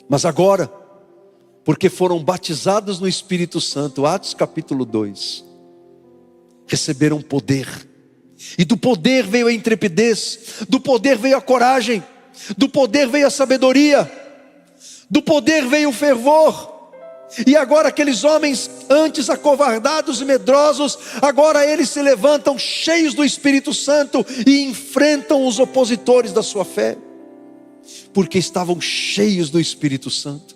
Mas agora, porque foram batizados no Espírito Santo, Atos capítulo 2, receberam poder. E do poder veio a intrepidez, do poder veio a coragem, do poder veio a sabedoria, do poder veio o fervor. E agora aqueles homens antes acovardados e medrosos, agora eles se levantam cheios do Espírito Santo e enfrentam os opositores da sua fé, porque estavam cheios do Espírito Santo.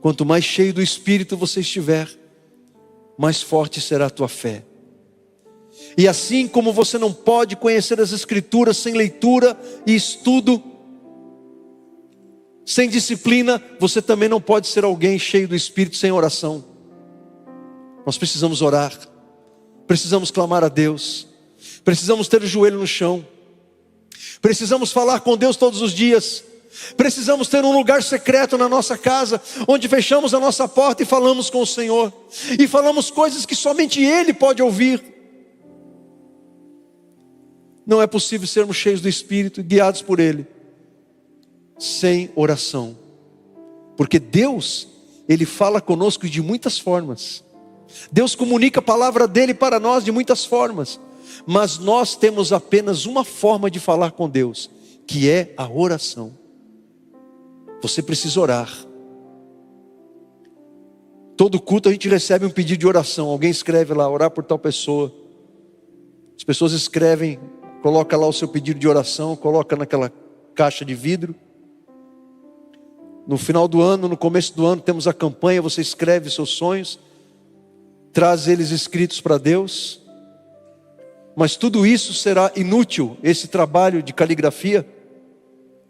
Quanto mais cheio do Espírito você estiver, mais forte será a tua fé. E assim como você não pode conhecer as Escrituras sem leitura e estudo, sem disciplina, você também não pode ser alguém cheio do Espírito sem oração. Nós precisamos orar, precisamos clamar a Deus, precisamos ter o joelho no chão, precisamos falar com Deus todos os dias. Precisamos ter um lugar secreto na nossa casa, onde fechamos a nossa porta e falamos com o Senhor, e falamos coisas que somente Ele pode ouvir. Não é possível sermos cheios do Espírito, guiados por Ele, sem oração, porque Deus, Ele fala conosco de muitas formas. Deus comunica a palavra dEle para nós de muitas formas, mas nós temos apenas uma forma de falar com Deus, que é a oração. Você precisa orar. Todo culto a gente recebe um pedido de oração. Alguém escreve lá, orar por tal pessoa. As pessoas escrevem, coloca lá o seu pedido de oração, coloca naquela caixa de vidro. No final do ano, no começo do ano, temos a campanha, você escreve seus sonhos, traz eles escritos para Deus. Mas tudo isso será inútil, esse trabalho de caligrafia,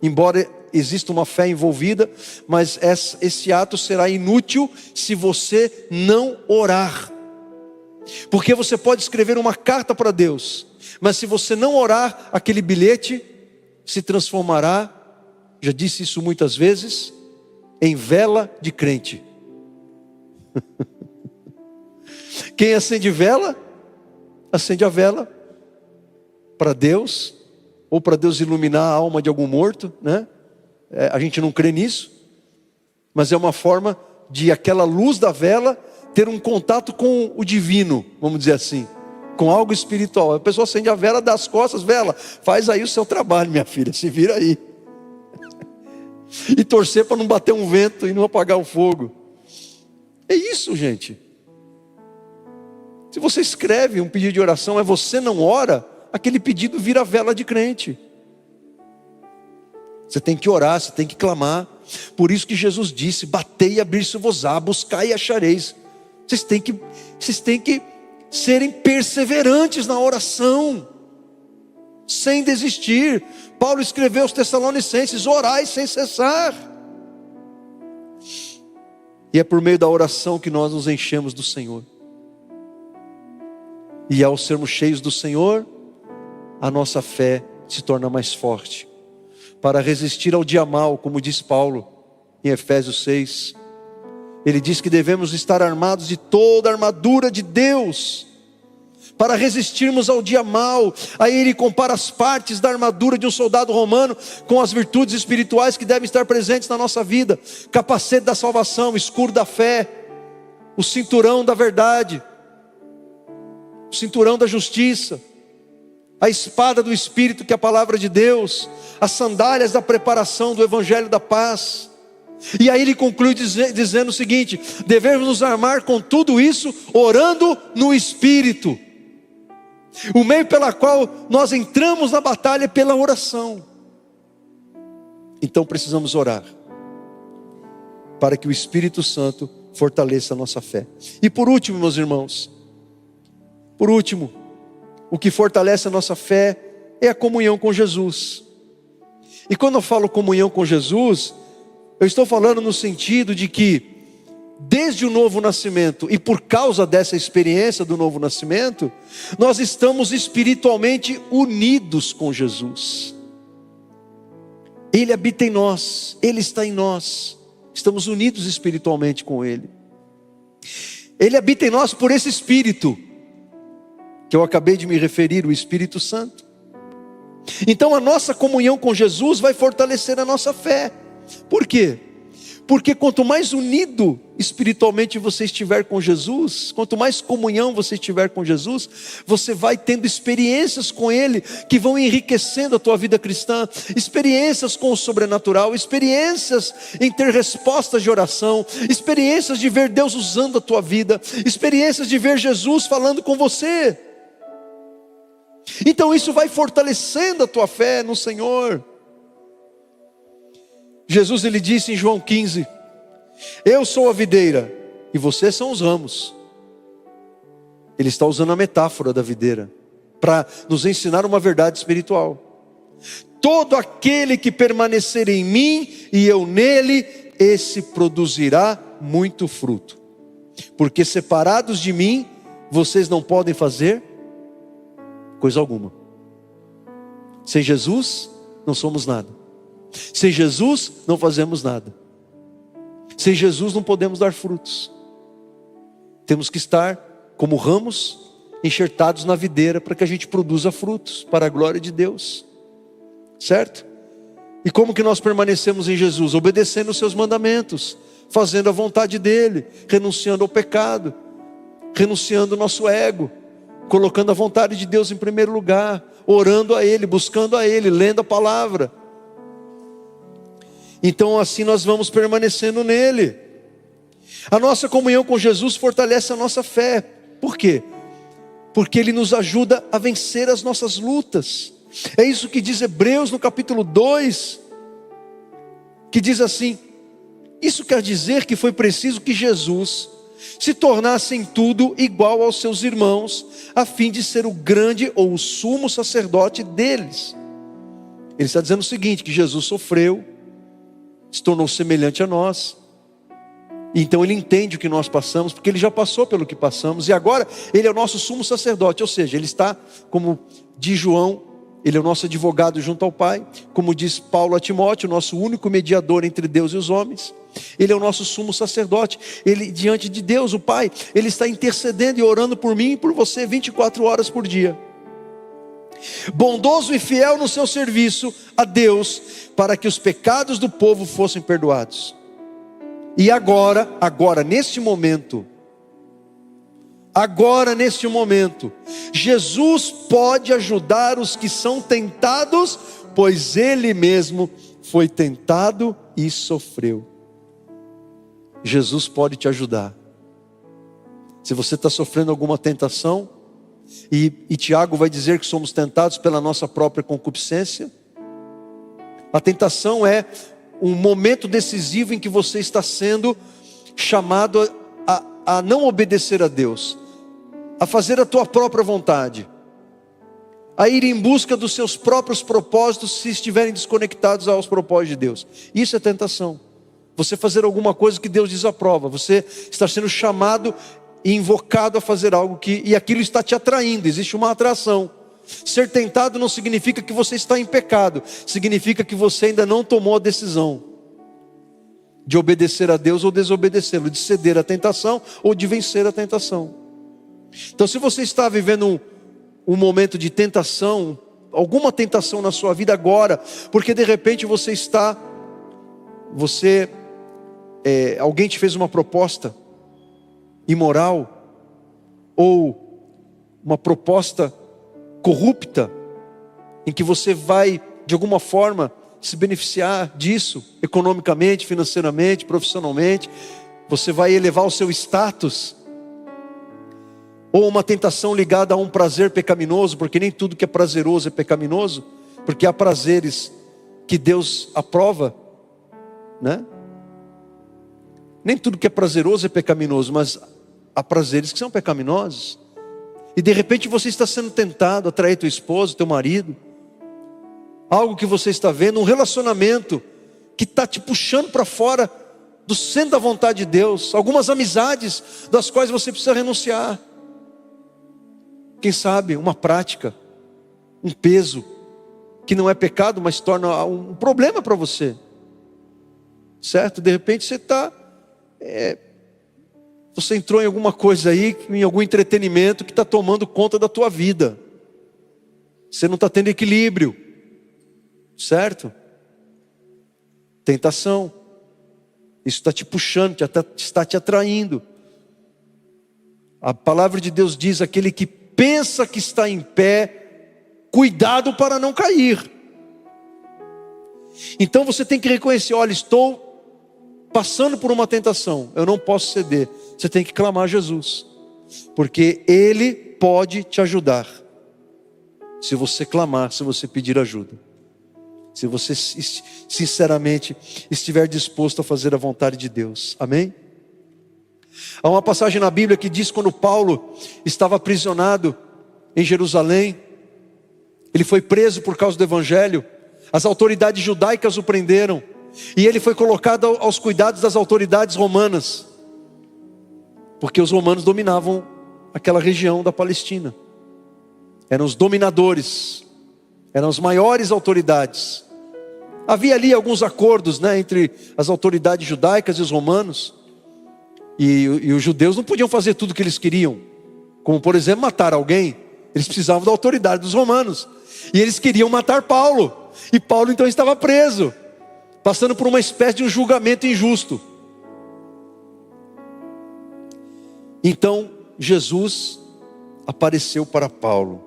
embora existe uma fé envolvida, mas esse ato será inútil se você não orar. Porque você pode escrever uma carta para Deus, mas se você não orar, aquele bilhete se transformará, já disse isso muitas vezes, em vela de crente. Quem acende vela, acende a vela para Deus, ou para Deus iluminar a alma de algum morto, né? A gente não crê nisso, mas é uma forma de aquela luz da vela ter um contato com o divino, vamos dizer assim, com algo espiritual. A pessoa acende a vela, dá as costas, vela, faz aí o seu trabalho, minha filha, se vira aí. E torcer para não bater um vento e não apagar o fogo. É isso, gente. Se você escreve um pedido de oração, mas você não ora, aquele pedido vira vela de crente. Você tem que orar, você tem que clamar. Por isso que Jesus disse: batei e abrir-se-vos-á, buscai e achareis. Vocês têm que serem perseverantes na oração, sem desistir. Paulo escreveu aos Tessalonicenses: orai sem cessar. E é por meio da oração que nós nos enchemos do Senhor. E ao sermos cheios do Senhor, a nossa fé se torna mais forte, para resistir ao dia mau, como diz Paulo em Efésios 6. Ele diz que devemos estar armados de toda a armadura de Deus, para resistirmos ao dia mau. Aí ele compara as partes da armadura de um soldado romano com as virtudes espirituais que devem estar presentes na nossa vida: capacete da salvação, escudo da fé, o cinturão da verdade, o cinturão da justiça, a espada do Espírito, que é a palavra de Deus, as sandálias da preparação do Evangelho da paz. E aí ele conclui dizendo o seguinte: devemos nos armar com tudo isso, orando no Espírito. O meio pela qual nós entramos na batalha é pela oração. Então precisamos orar, para que o Espírito Santo fortaleça a nossa fé. E por último, meus irmãos, o que fortalece a nossa fé é a comunhão com Jesus. E quando eu falo comunhão com Jesus, eu estou falando no sentido de que, desde o novo nascimento, e por causa dessa experiência do novo nascimento, nós estamos espiritualmente unidos com Jesus. Ele habita em nós, Ele está em nós, estamos unidos espiritualmente com Ele. Ele habita em nós por esse Espírito, que eu acabei de me referir, o Espírito Santo. Então a nossa comunhão com Jesus vai fortalecer a nossa fé. Por quê? Porque quanto mais unido espiritualmente você estiver com Jesus, quanto mais comunhão você estiver com Jesus, você vai tendo experiências com Ele, que vão enriquecendo a tua vida cristã, experiências com o sobrenatural, experiências em ter respostas de oração, experiências de ver Deus usando a tua vida, experiências de ver Jesus falando com você. Então isso vai fortalecendo a tua fé no Senhor. Jesus, ele disse em João 15: eu sou a videira e vocês são os ramos. Ele está usando a metáfora da videira para nos ensinar uma verdade espiritual. Todo aquele que permanecer em mim e eu nele, esse produzirá muito fruto. Porque separados de mim, vocês não podem fazer coisa alguma. Sem Jesus, não somos nada. Sem Jesus não fazemos nada. Sem Jesus não podemos dar frutos. Temos que estar como ramos enxertados na videira, para que a gente produza frutos para a glória de Deus. Certo? E como que nós permanecemos em Jesus? Obedecendo os seus mandamentos, fazendo a vontade dEle, renunciando ao pecado, renunciando ao nosso ego, colocando a vontade de Deus em primeiro lugar, orando a Ele, buscando a Ele, lendo a palavra. Então assim nós vamos permanecendo nele. A nossa comunhão com Jesus fortalece a nossa fé. Por quê? Porque Ele nos ajuda a vencer as nossas lutas. É isso que diz Hebreus no capítulo 2, que diz assim: isso quer dizer que foi preciso que Jesus se tornasse em tudo igual aos seus irmãos, a fim de ser o grande ou o sumo sacerdote deles. Ele está dizendo o seguinte: que Jesus sofreu, se tornou semelhante a nós, então Ele entende o que nós passamos, porque Ele já passou pelo que passamos, e agora Ele é o nosso sumo sacerdote, ou seja, Ele está, como diz João, Ele é o nosso advogado junto ao Pai, como diz Paulo a Timóteo, o nosso único mediador entre Deus e os homens. Ele é o nosso sumo sacerdote. Ele, diante de Deus, o Pai, Ele está intercedendo e orando por mim e por você 24 horas por dia. Bondoso e fiel no seu serviço a Deus, para que os pecados do povo fossem perdoados. E agora neste momento, Jesus pode ajudar os que são tentados, pois Ele mesmo foi tentado e sofreu. Jesus pode te ajudar. Se você está sofrendo alguma tentação, e Tiago vai dizer que somos tentados pela nossa própria concupiscência. A tentação é um momento decisivo em que você está sendo chamado a não obedecer a Deus, a fazer a tua própria vontade, a ir em busca dos seus próprios propósitos, se estiverem desconectados aos propósitos de Deus. Isso é tentação. Você fazer alguma coisa que Deus desaprova, você está sendo chamado e invocado a fazer algo e aquilo está te atraindo, existe uma atração. Ser tentado não significa que você está em pecado, significa que você ainda não tomou a decisão de obedecer a Deus ou desobedecê-lo, de ceder à tentação ou de vencer a tentação. Então, se você está vivendo um momento de tentação, alguma tentação na sua vida agora, porque de repente alguém te fez uma proposta imoral, ou uma proposta corrupta, em que você vai, de alguma forma, se beneficiar disso, economicamente, financeiramente, profissionalmente, você vai elevar o seu status, ou uma tentação ligada a um prazer pecaminoso, porque nem tudo que é prazeroso é pecaminoso, porque há prazeres que Deus aprova, né? Nem tudo que é prazeroso é pecaminoso, mas há prazeres que são pecaminosos. E de repente você está sendo tentado a trair teu esposo, teu marido, algo que você está vendo, um relacionamento que está te puxando para fora do centro da vontade de Deus, algumas amizades das quais você precisa renunciar. Quem sabe uma prática, um peso, que não é pecado, mas torna um problema para você, certo? De repente você entrou em alguma coisa aí, em algum entretenimento que está tomando conta da tua vida, você não está tendo equilíbrio, certo? Tentação, isso está te puxando, está te atraindo. A palavra de Deus diz: aquele que pensa que está em pé, cuidado para não cair. Então você tem que reconhecer: olha, estou passando por uma tentação, eu não posso ceder. Você tem que clamar a Jesus, porque Ele pode te ajudar, se você clamar, se você pedir ajuda, se você sinceramente estiver disposto a fazer a vontade de Deus. Amém? Há uma passagem na Bíblia que diz: quando Paulo estava aprisionado em Jerusalém, ele foi preso por causa do Evangelho, as autoridades judaicas o prenderam, e ele foi colocado aos cuidados das autoridades romanas, porque os romanos dominavam aquela região da Palestina, eram os dominadores, eram as maiores autoridades. Havia ali alguns acordos, né, entre as autoridades judaicas e os romanos, e os judeus não podiam fazer tudo o que eles queriam, como por exemplo matar alguém. Eles precisavam da autoridade dos romanos, e eles queriam matar Paulo, e Paulo então estava preso, passando por uma espécie de um julgamento injusto. Então Jesus apareceu para Paulo.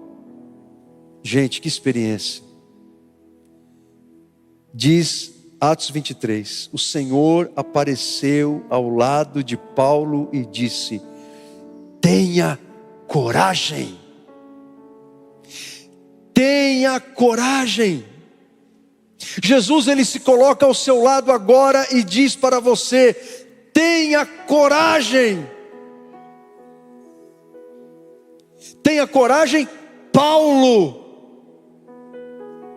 Gente, que experiência. Diz Atos 23, o Senhor apareceu ao lado de Paulo e disse: tenha coragem. Tenha coragem. Jesus, Ele se coloca ao seu lado agora e diz para você: tenha coragem. Tenha coragem, Paulo.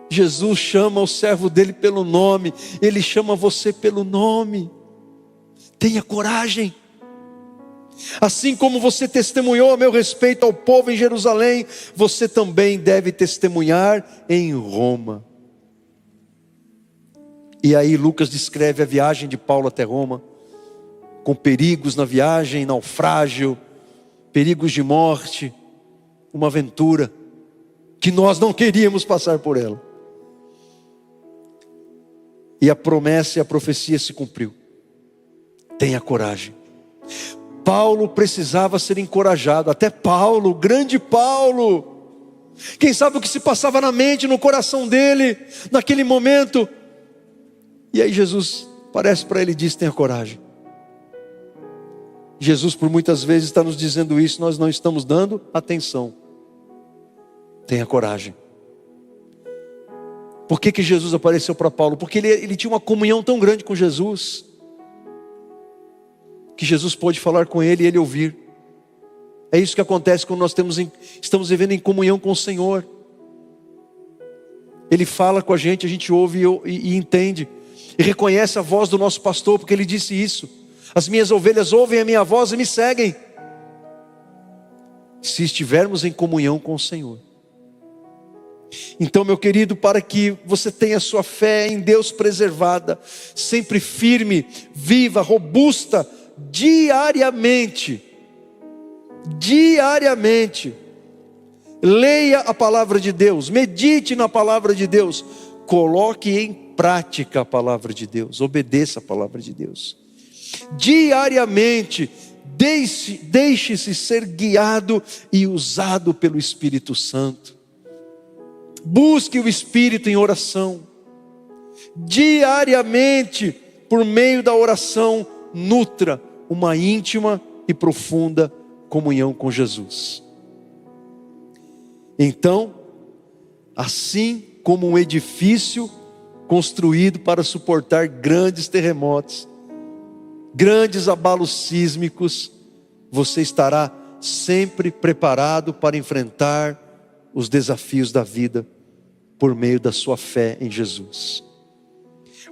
Jesus chama o servo dele pelo nome, Ele chama você pelo nome. Tenha coragem. Assim como você testemunhou a meu respeito ao povo em Jerusalém, você também deve testemunhar em Roma. E aí Lucas descreve a viagem de Paulo até Roma, com perigos na viagem, naufrágio, perigos de morte, uma aventura que nós não queríamos passar por ela. E a promessa e a profecia se cumpriu. Tenha coragem. Paulo precisava ser encorajado, até Paulo, o grande Paulo. Quem sabe o que se passava na mente, no coração dele, naquele momento. E aí Jesus aparece para ele e diz: tenha coragem. Jesus por muitas vezes está nos dizendo isso, nós não estamos dando atenção. Tenha coragem. Por que Jesus apareceu para Paulo? Porque ele tinha uma comunhão tão grande com Jesus, que Jesus pôde falar com ele e ele ouvir. É isso que acontece quando nós estamos vivendo em comunhão com o Senhor. Ele fala com a gente ouve e entende, e reconhece a voz do nosso pastor, porque ele disse isso: as minhas ovelhas ouvem a minha voz e me seguem. Se estivermos em comunhão com o Senhor. Então, meu querido, para que você tenha sua fé em Deus preservada, sempre firme, viva, robusta, diariamente, diariamente. Leia a palavra de Deus, medite na palavra de Deus, coloque em prática a palavra de Deus, obedeça a palavra de Deus. Diariamente, deixe-se ser guiado e usado pelo Espírito Santo. Busque o Espírito em oração. Diariamente, por meio da oração, nutra uma íntima e profunda comunhão com Jesus. Então, assim como um edifício construído para suportar grandes terremotos, grandes abalos sísmicos, você estará sempre preparado para enfrentar os desafios da vida por meio da sua fé em Jesus.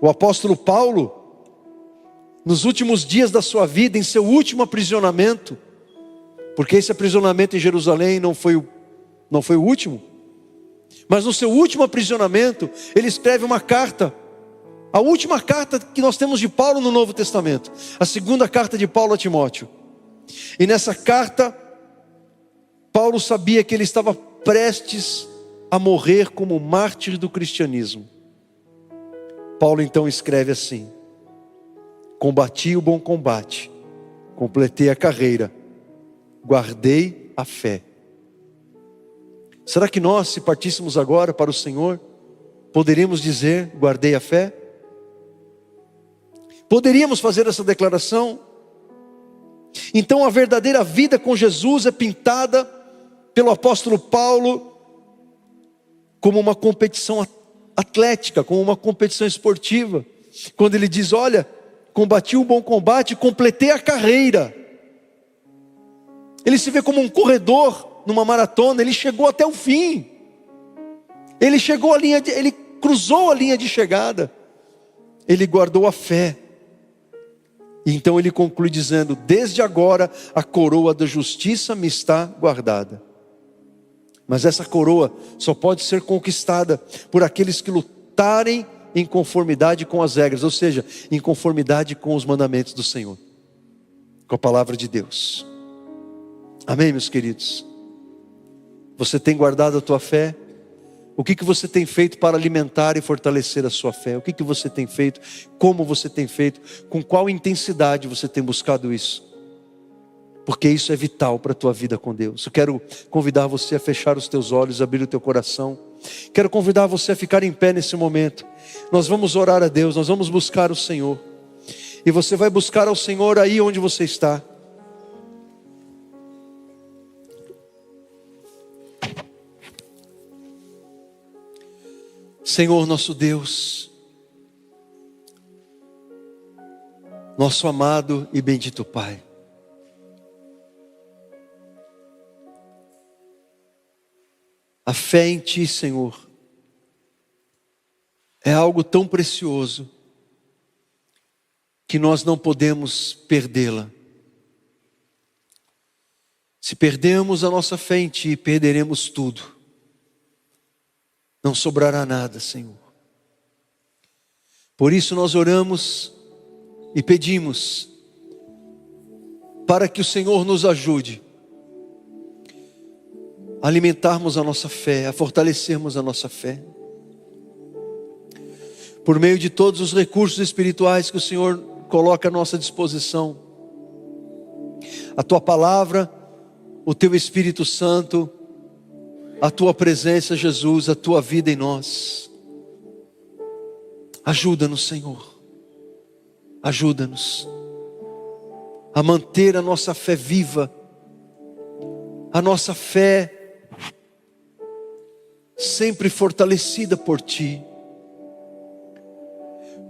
O apóstolo Paulo, nos últimos dias da sua vida, em seu último aprisionamento, porque esse aprisionamento em Jerusalém não foi o último, mas no seu último aprisionamento, ele escreve uma carta, a última carta que nós temos de Paulo no Novo Testamento, a segunda carta de Paulo a Timóteo. E nessa carta, Paulo sabia que ele estava prestes a morrer como mártir do cristianismo. Paulo então escreve assim: combati o bom combate, completei a carreira, guardei a fé. Será que nós, se partíssemos agora para o Senhor, poderíamos dizer, guardei a fé? Poderíamos fazer essa declaração? Então a verdadeira vida com Jesus é pintada pelo apóstolo Paulo como uma competição atlética, como uma competição esportiva. Quando ele diz, olha, combati o bom combate, completei a carreira. Ele se vê como um corredor numa maratona, ele chegou até o fim. Ele cruzou a linha de chegada. Ele guardou a fé. E então ele conclui dizendo, desde agora a coroa da justiça me está guardada. Mas essa coroa só pode ser conquistada por aqueles que lutarem em conformidade com as regras, ou seja, em conformidade com os mandamentos do Senhor, com a palavra de Deus. Amém, meus queridos? Você tem guardado a tua fé? O que você tem feito para alimentar e fortalecer a sua fé? O que você tem feito? Como você tem feito? Com qual intensidade você tem buscado isso? Porque isso é vital para a tua vida com Deus. Eu quero convidar você a fechar os teus olhos, abrir o teu coração. Quero convidar você a ficar em pé nesse momento. Nós vamos orar a Deus, nós vamos buscar o Senhor. E você vai buscar ao Senhor aí onde você está. Senhor nosso Deus, nosso amado e bendito Pai, a fé em Ti, Senhor, é algo tão precioso que nós não podemos perdê-la. Se perdemos a nossa fé em Ti, perderemos tudo. Não sobrará nada, Senhor. Por isso nós oramos e pedimos para que o Senhor nos ajude a alimentarmos a nossa fé, a fortalecermos a nossa fé. Por meio de todos os recursos espirituais que o Senhor coloca à nossa disposição. A Tua palavra, o Teu Espírito Santo, a Tua presença, Jesus, a Tua vida em nós. Ajuda-nos, Senhor. Ajuda-nos a manter a nossa fé viva, a nossa fé sempre fortalecida por Ti.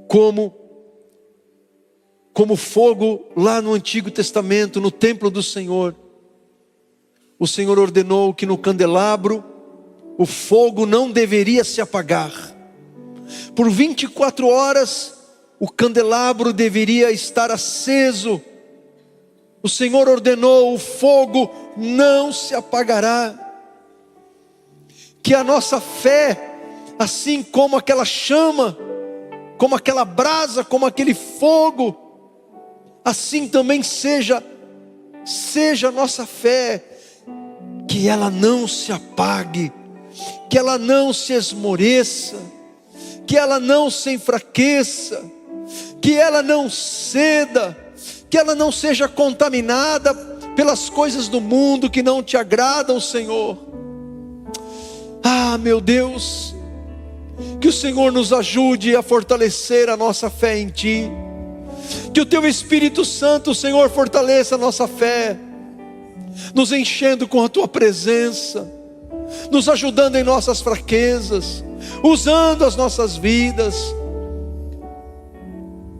Como fogo lá no Antigo Testamento, no templo do Senhor. O Senhor ordenou que no candelabro o fogo não deveria se apagar. Por 24 horas o candelabro deveria estar aceso. O Senhor ordenou, o fogo não se apagará. Que a nossa fé, assim como aquela chama, como aquela brasa, como aquele fogo, assim também seja seja a nossa fé, que ela não se apague, que ela não se esmoreça, que ela não se enfraqueça, que ela não ceda, que ela não seja contaminada pelas coisas do mundo que não te agradam, Senhor. Ah, meu Deus, que o Senhor nos ajude a fortalecer a nossa fé em Ti, que o Teu Espírito Santo, Senhor, fortaleça a nossa fé, nos enchendo com a Tua presença, nos ajudando em nossas fraquezas, usando as nossas vidas,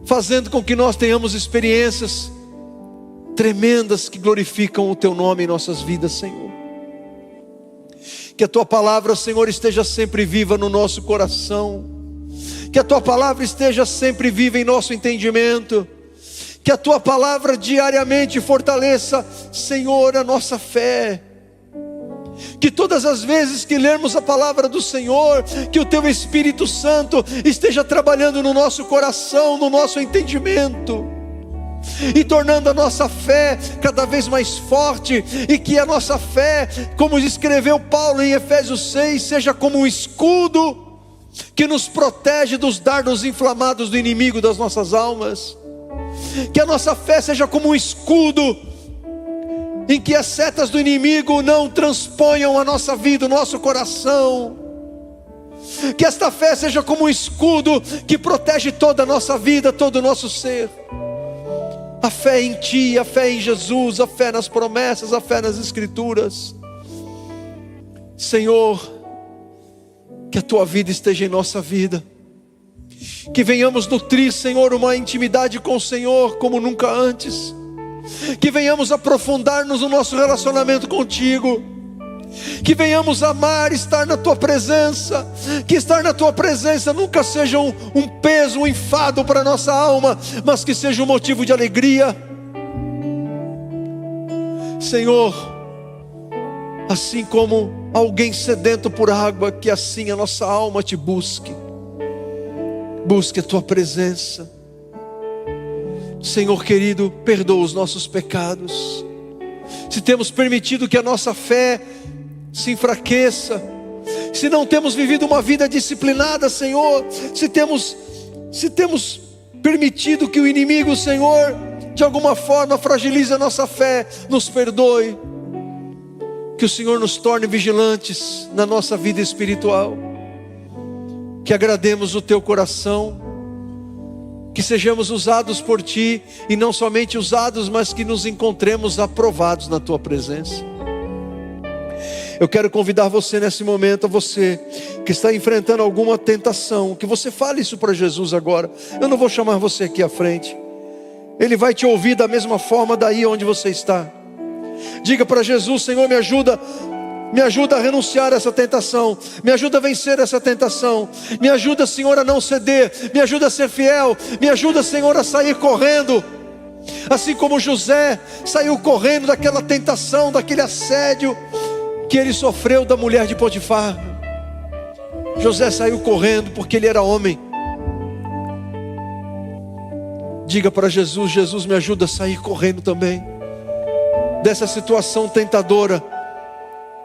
fazendo com que nós tenhamos experiências tremendas que glorificam o Teu nome em nossas vidas, Senhor. Que a Tua palavra, Senhor, esteja sempre viva no nosso coração, que a Tua palavra esteja sempre viva em nosso entendimento, que a Tua palavra diariamente fortaleça, Senhor, a nossa fé, que todas as vezes que lermos a palavra do Senhor, que o Teu Espírito Santo esteja trabalhando no nosso coração, no nosso entendimento, e tornando a nossa fé cada vez mais forte, e que a nossa fé, como escreveu Paulo em Efésios 6, seja como um escudo que nos protege dos dardos inflamados do inimigo das nossas almas. Que a nossa fé seja como um escudo em que as setas do inimigo não transponham a nossa vida, o nosso coração. Que esta fé seja como um escudo que protege toda a nossa vida, todo o nosso ser. A fé em Ti, a fé em Jesus, a fé nas promessas, a fé nas Escrituras. Senhor, que a Tua vida esteja em nossa vida, que venhamos nutrir, Senhor, uma intimidade com o Senhor como nunca antes, que venhamos aprofundar-nos no nosso relacionamento contigo, que venhamos amar estar na Tua presença, que estar na Tua presença nunca seja um peso, um enfado para a nossa alma, mas que seja um motivo de alegria. Senhor, assim como alguém sedento por água, que assim a nossa alma Te busque a Tua presença. Senhor querido, perdoa os nossos pecados, se temos permitido que a nossa fé se enfraqueça, se não temos vivido uma vida disciplinada, Senhor, se temos permitido que o inimigo, Senhor, de alguma forma fragilize a nossa fé, nos perdoe, que o Senhor nos torne vigilantes na nossa vida espiritual, que agrademos o Teu coração, que sejamos usados por Ti, e não somente usados, mas que nos encontremos aprovados na Tua presença. Eu quero convidar você nesse momento, a você que está enfrentando alguma tentação, que você fale isso para Jesus agora. Eu não vou chamar você aqui à frente, Ele vai te ouvir da mesma forma daí onde você está. Diga para Jesus: Senhor, me ajuda a renunciar a essa tentação, me ajuda a vencer essa tentação, me ajuda, Senhor, a não ceder, me ajuda a ser fiel, me ajuda, Senhor, a sair correndo, assim como José saiu correndo daquela tentação, daquele assédio que ele sofreu da mulher de Potifar. José saiu correndo porque ele era homem. Diga para Jesus: Jesus, me ajuda a sair correndo também dessa situação tentadora,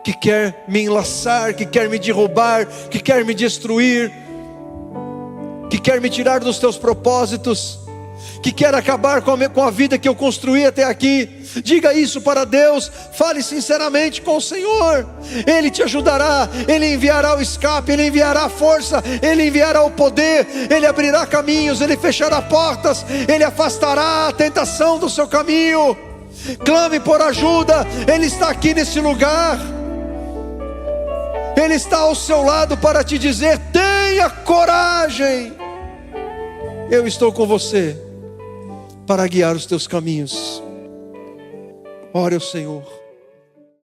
que quer me enlaçar, que quer me derrubar, que quer me destruir, que quer me tirar dos Teus propósitos, que quer acabar com a vida que eu construí até aqui. Diga isso para Deus, fale sinceramente com o Senhor. Ele te ajudará, Ele enviará o escape, Ele enviará a força, Ele enviará o poder, Ele abrirá caminhos, Ele fechará portas, Ele afastará a tentação do seu caminho. Clame por ajuda, Ele está aqui nesse lugar, Ele está ao seu lado para te dizer: tenha coragem, eu estou com você para guiar os teus caminhos. Ore ao Senhor.